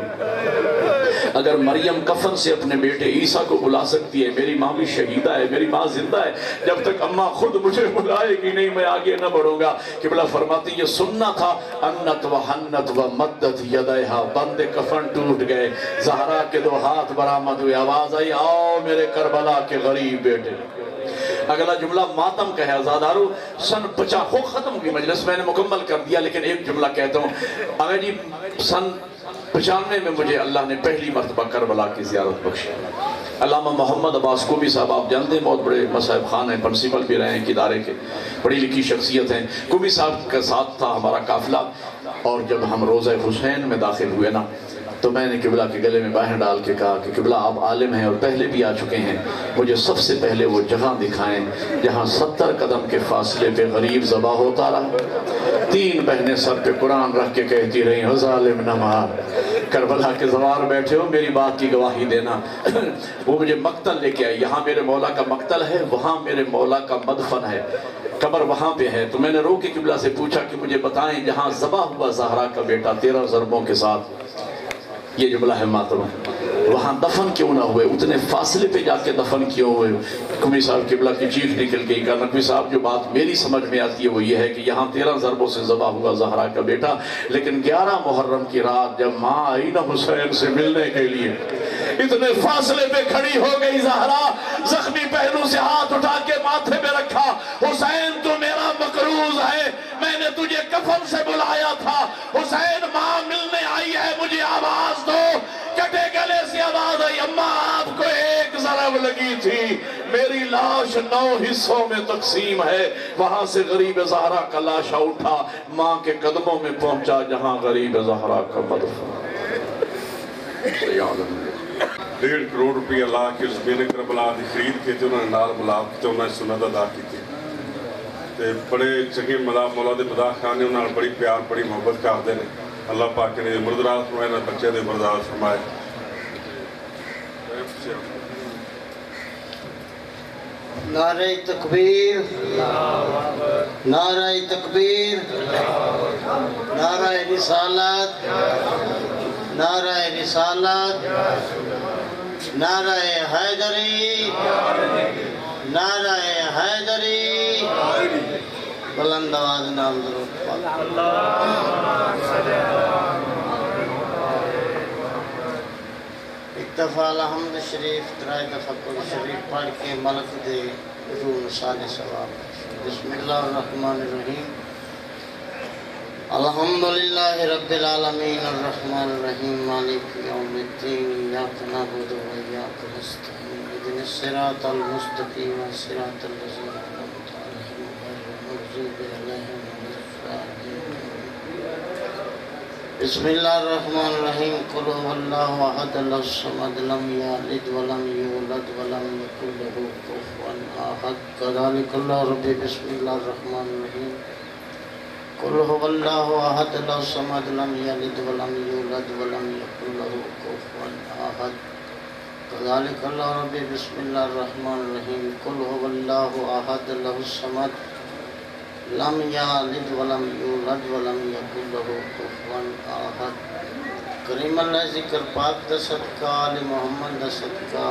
اگر مریم کفن سے اپنے بیٹے عیسیٰ کو بلا سکتی ہے، میری ماں بھی شہیدہ ہے، میری ماں زندہ ہے، جب تک اماں خود مجھے بلائے گی نہیں میں آگے نہ بڑھوں گا۔ قبلہ فرماتی یہ سننا تھا، انت و حنت و مدت یدیہا، بند کفن ٹوٹ گئے، زہرا کے دو ہاتھ برآمد ہوئے، آواز آئی آؤ میرے کربلا کے غریب بیٹے۔ اگلا جملہ ماتم کا ہے عزادارو، سن 50 ہو ختم کی مجلس میں نے مکمل کر دیا، لیکن ایک جملہ کہتا ہوں۔ اگر جی سن 95 میں مجھے اللہ نے پہلی مرتبہ کربلا کی زیارت بخشی۔ علامہ محمد عباس کوبی صاحب آپ جانتے ہیں، بہت بڑے مصاحب خان ہیں، پرنسپل بھی رہے ہیں ایک ادارے کے، پڑھی لکھی شخصیت ہیں۔ کوبی صاحب کا ساتھ تھا ہمارا قافلہ، اور جب ہم روضہ حسین میں داخل ہوئے نا تو میں نے قبلہ کے گلے میں باہیں ڈال کے کہا کہ قبلہ آپ عالم ہیں اور پہلے بھی آ چکے ہیں، مجھے سب سے پہلے وہ جگہ دکھائیں جہاں 70 قدم کے فاصلے پہ غریب ذبح ہوتا رہا، 3 بہنیں سر پہ قرآن رکھ کے کہتی رہی ہو ظالم نہ مار، کربلا کے زوار بیٹھے ہو میری بات کی گواہی دینا۔ وہ مجھے مقتل لے کے آئی، یہاں میرے مولا کا مقتل ہے، وہاں میرے مولا کا مدفن ہے، قبر وہاں پہ ہے۔ تو میں نے رو کے قبلہ سے پوچھا کہ مجھے بتائیں جہاں ذبح ہوا زہرا کا بیٹا 13 ضربوں کے ساتھ، یہ جملہ ہے ماتم، وہاں دفن کیوں نہ ہوئے، اتنے فاصلے پہ جا کے دفن کیوں ہوئے؟ قمی صاحب قبلہ کی چیخ نکل گئی، کہا نقوی صاحب جو بات میری سمجھ میں آتی ہے وہ یہ ہے کہ یہاں 13 ضربوں سے ذبح ہوا زہرا کا بیٹا، لیکن 11 محرم کی رات جب ماں آئی نا حسین سے ملنے کے لیے، اتنے فاصلے پہ کھڑی ہو گئی زہرا، زخمی پہلو سے ہاتھ اٹھا کے ماتھے پہ رکھا، حسین تو میرا مقروض ہے، میں نے تجھے کفن سے بلایا تھا، حسین ماں ملنے آئی ہے مجھے آواز دو۔ کٹے گلے سے آواز آئی اماں آپ کو ایک ضرب لگی تھی، میری لاش 9 حصوں میں تقسیم ہے۔ وہاں سے غریب زہرا کا لاشا اٹھا، ماں کے قدموں میں پہنچا جہاں غریب زہرا کا مدفن۔ 1.5 کروڑ روپیہ لا کے زمین کربلا دی خرید کے انہوں نے نال ملاپ کیتے، انہوں نے سنت ادا کی تے بڑے چنگے ملاپ مولا دے مداح خان نے انہوں نے بڑی پیار بڑی محبت کرتے ہیں۔ اللہ پاک نے مردراز فرمائے نہ بچے دے مردراز فرمائے۔ نعرہ تکبیر، نعرہ تکبیر، نعرہ رسالت، نعرہ رسالت، نعرہ حیدری، نعرہ حیدری، بلند آواز نام درود پاک۔ اکتفا الحمد شریف ترائے تفکر شریف پڑھ کے ملک دے روح نسال ثواب۔ بسم اللہ الرحمن الرحیم، الحمدللہ رب العالمین الرحمن الرحیم مالک یوم الدین، ایاک نعبد و ایاک نستعین، اهدنا الصراط المستقیم صراط الذین انعمت علیہم غیر المغضوب علیہم ولا الضالین۔ بسم اللہ الرحمن الرحیم، قل هو اللہ احد اللہ الصمد لم یلد ولم یولد ولم یکن له کفوا احد کذالک اللہ رب۔ بسم اللہ الرحمن الرحیم، قل هو اللہ احد اللہ الصمد لم یلد ولم یولد ولم یکن له کفوا احد کذالک اللہ رب۔ بسم اللہ الرحمن الرحیم، قل هو اللہ احد اللہ الصمد لم یلد ولم یولد ولم یکن له کفوا احد۔ کریم اللہ ذکر پاک دا صدقہ، آل محمد دا صدقہ،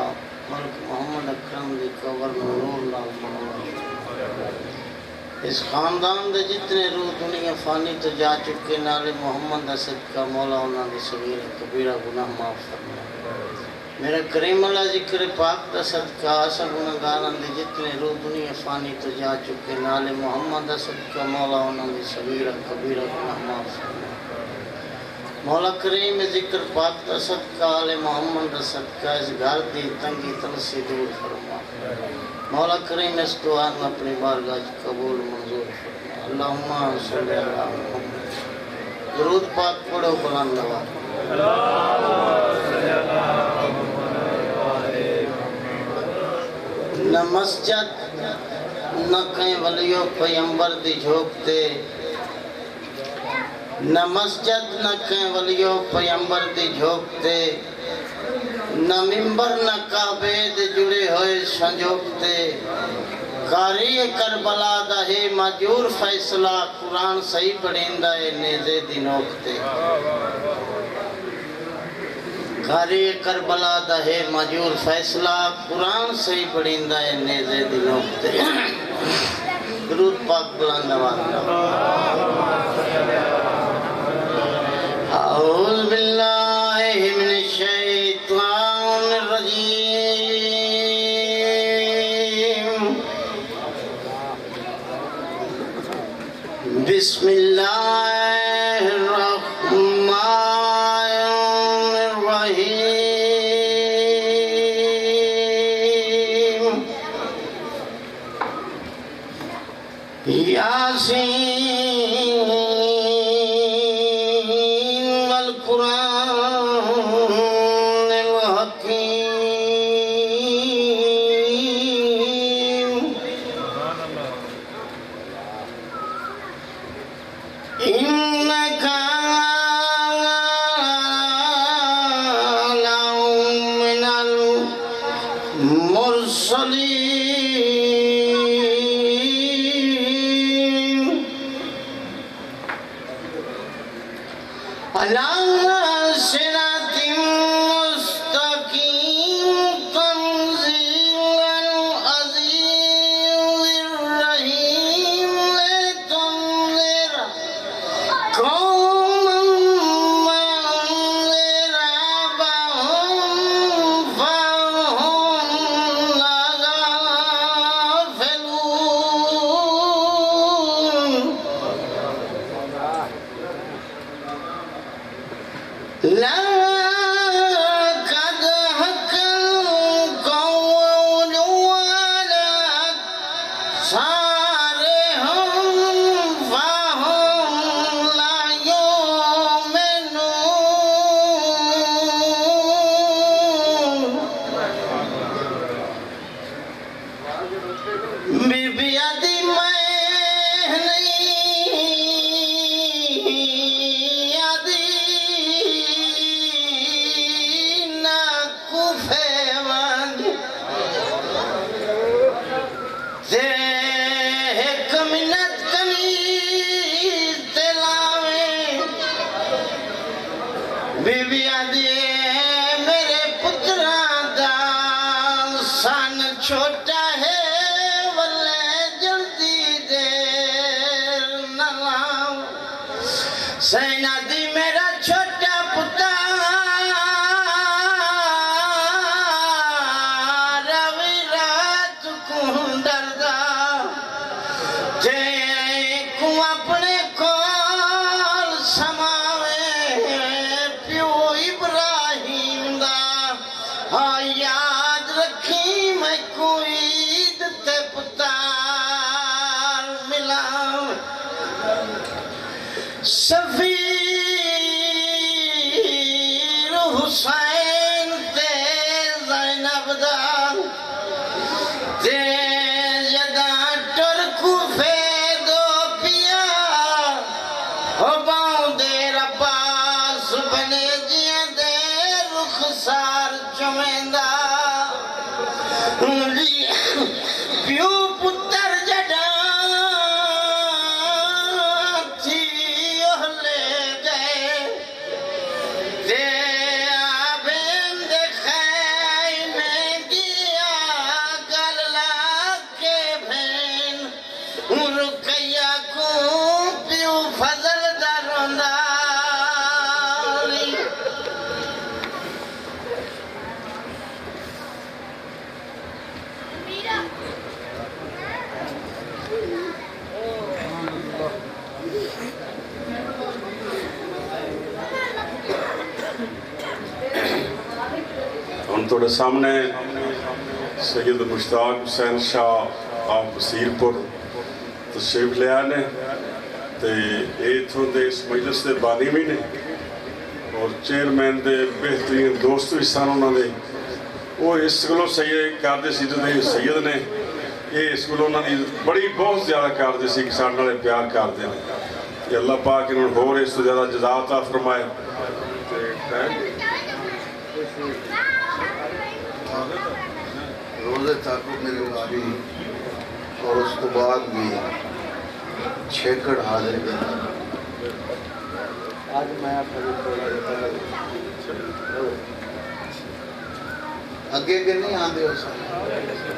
ملک محمد اکرم دی قبر نور نال منور۔ اس خاندان دے جتنے روح دنیا فانی تو جا چکے، نال محمد دا صدقہ مولا انہاں دی صغیر کبیرہ گناہ معاف فرما۔ میرا کریم اللہ ذکر پاک دا صدقہ، اسا گناہگاران دے جتنے روح دنیا فانی تو جا چکے، نال محمد دا صدقہ مولا انہاں دی صغیر کبیرہ گناہ معاف فرما۔ مولا کریم ذکر پاک دا صدقہ، آل محمد دا صدقہ، اس گھر دی تنگی تنسی دور فرما۔ مولا کریم اس دعا میں اپنی بارگاہ قبول منظور فرما۔ اللہم صلی اللہ علیہ وسلم۔ درود پاک پڑھو بلند آواز۔ نہ مسجد نہ کہیں ولیو پیمبر دی جھوکتے، نہ مسجد نہ کہیں ولیو پیمبر دی جھوکتے، نہ ممبر نہ کعبے دے جڑے ہوئے سنجوکتے، قاری کربلا دا ہے ماجور فیصلہ، قرآن صحیح پڑھیندہ ہے نیزے دی نوکتے۔ غاری کربلا دا ہے ماجور فیصلہ قرآن سے ہی پڑھیندا ہے نیزے دی نوکتے درود پاک بلند آواز اعوذ باللہ من الشیطان الرجیم بسم اللہ الرحمن الرحیم یاسین والقرآن الحکیم إنك لمن المرسلين على صراط مستقيم تنزيل العزيز الرحيم لتنذر قوما ما أنذر آباؤهم فهم لا غافلون لقد حق القول على أكثرهم فهم لا يؤمنون بيدي میں بی آدھی میرے پتراں دا سن چھوٹا ہے ولے جلدی دیر نہ لاؤ سینا دی میرا چھوٹا پتر روی رات کو ڈردا تے کو اپنے کول سماوے پیو ابراہیم دا ہاں یاد رکھی میں کوئی عید تے پتار ملاؤ سفیر حسین تے زینب دا تے جدا ٹرکو فیدو پیا ہو باؤں دے رباس بنے جیاں دے رخسار چمیندہ پیو پتر جڑا تھی اہلے گئے تے آبین دے خیمے گیا گل لاکے بھین رکیہ کو پیو فضل دا روندالی ہم تھوڑے سامنے سید مشتاق حسین شاہ آپ بصیر پور تشریف لے آنے تے ایتھوں دے اس مجلس دے بانی بھی نے اور چیئرمین دے بہترین دوست بھی سان انہوں نے وہ اس گلوں سید کاردے سید نے یہ اس گلوں انہوں نے بڑی بہت زیادہ کاردے سی کہ ساڑھنے والے پیار کاردے نے کہ اللہ پاک انہوں نے ہو رہے اس تو زیادہ جزا عطا فرمائے روزے تاکو میرے باری اور اس کو بعد بھی چھیکڑ حاضر گیا آج میں آپ کو تھوڑا اگے کے نہیں آندے ہو سن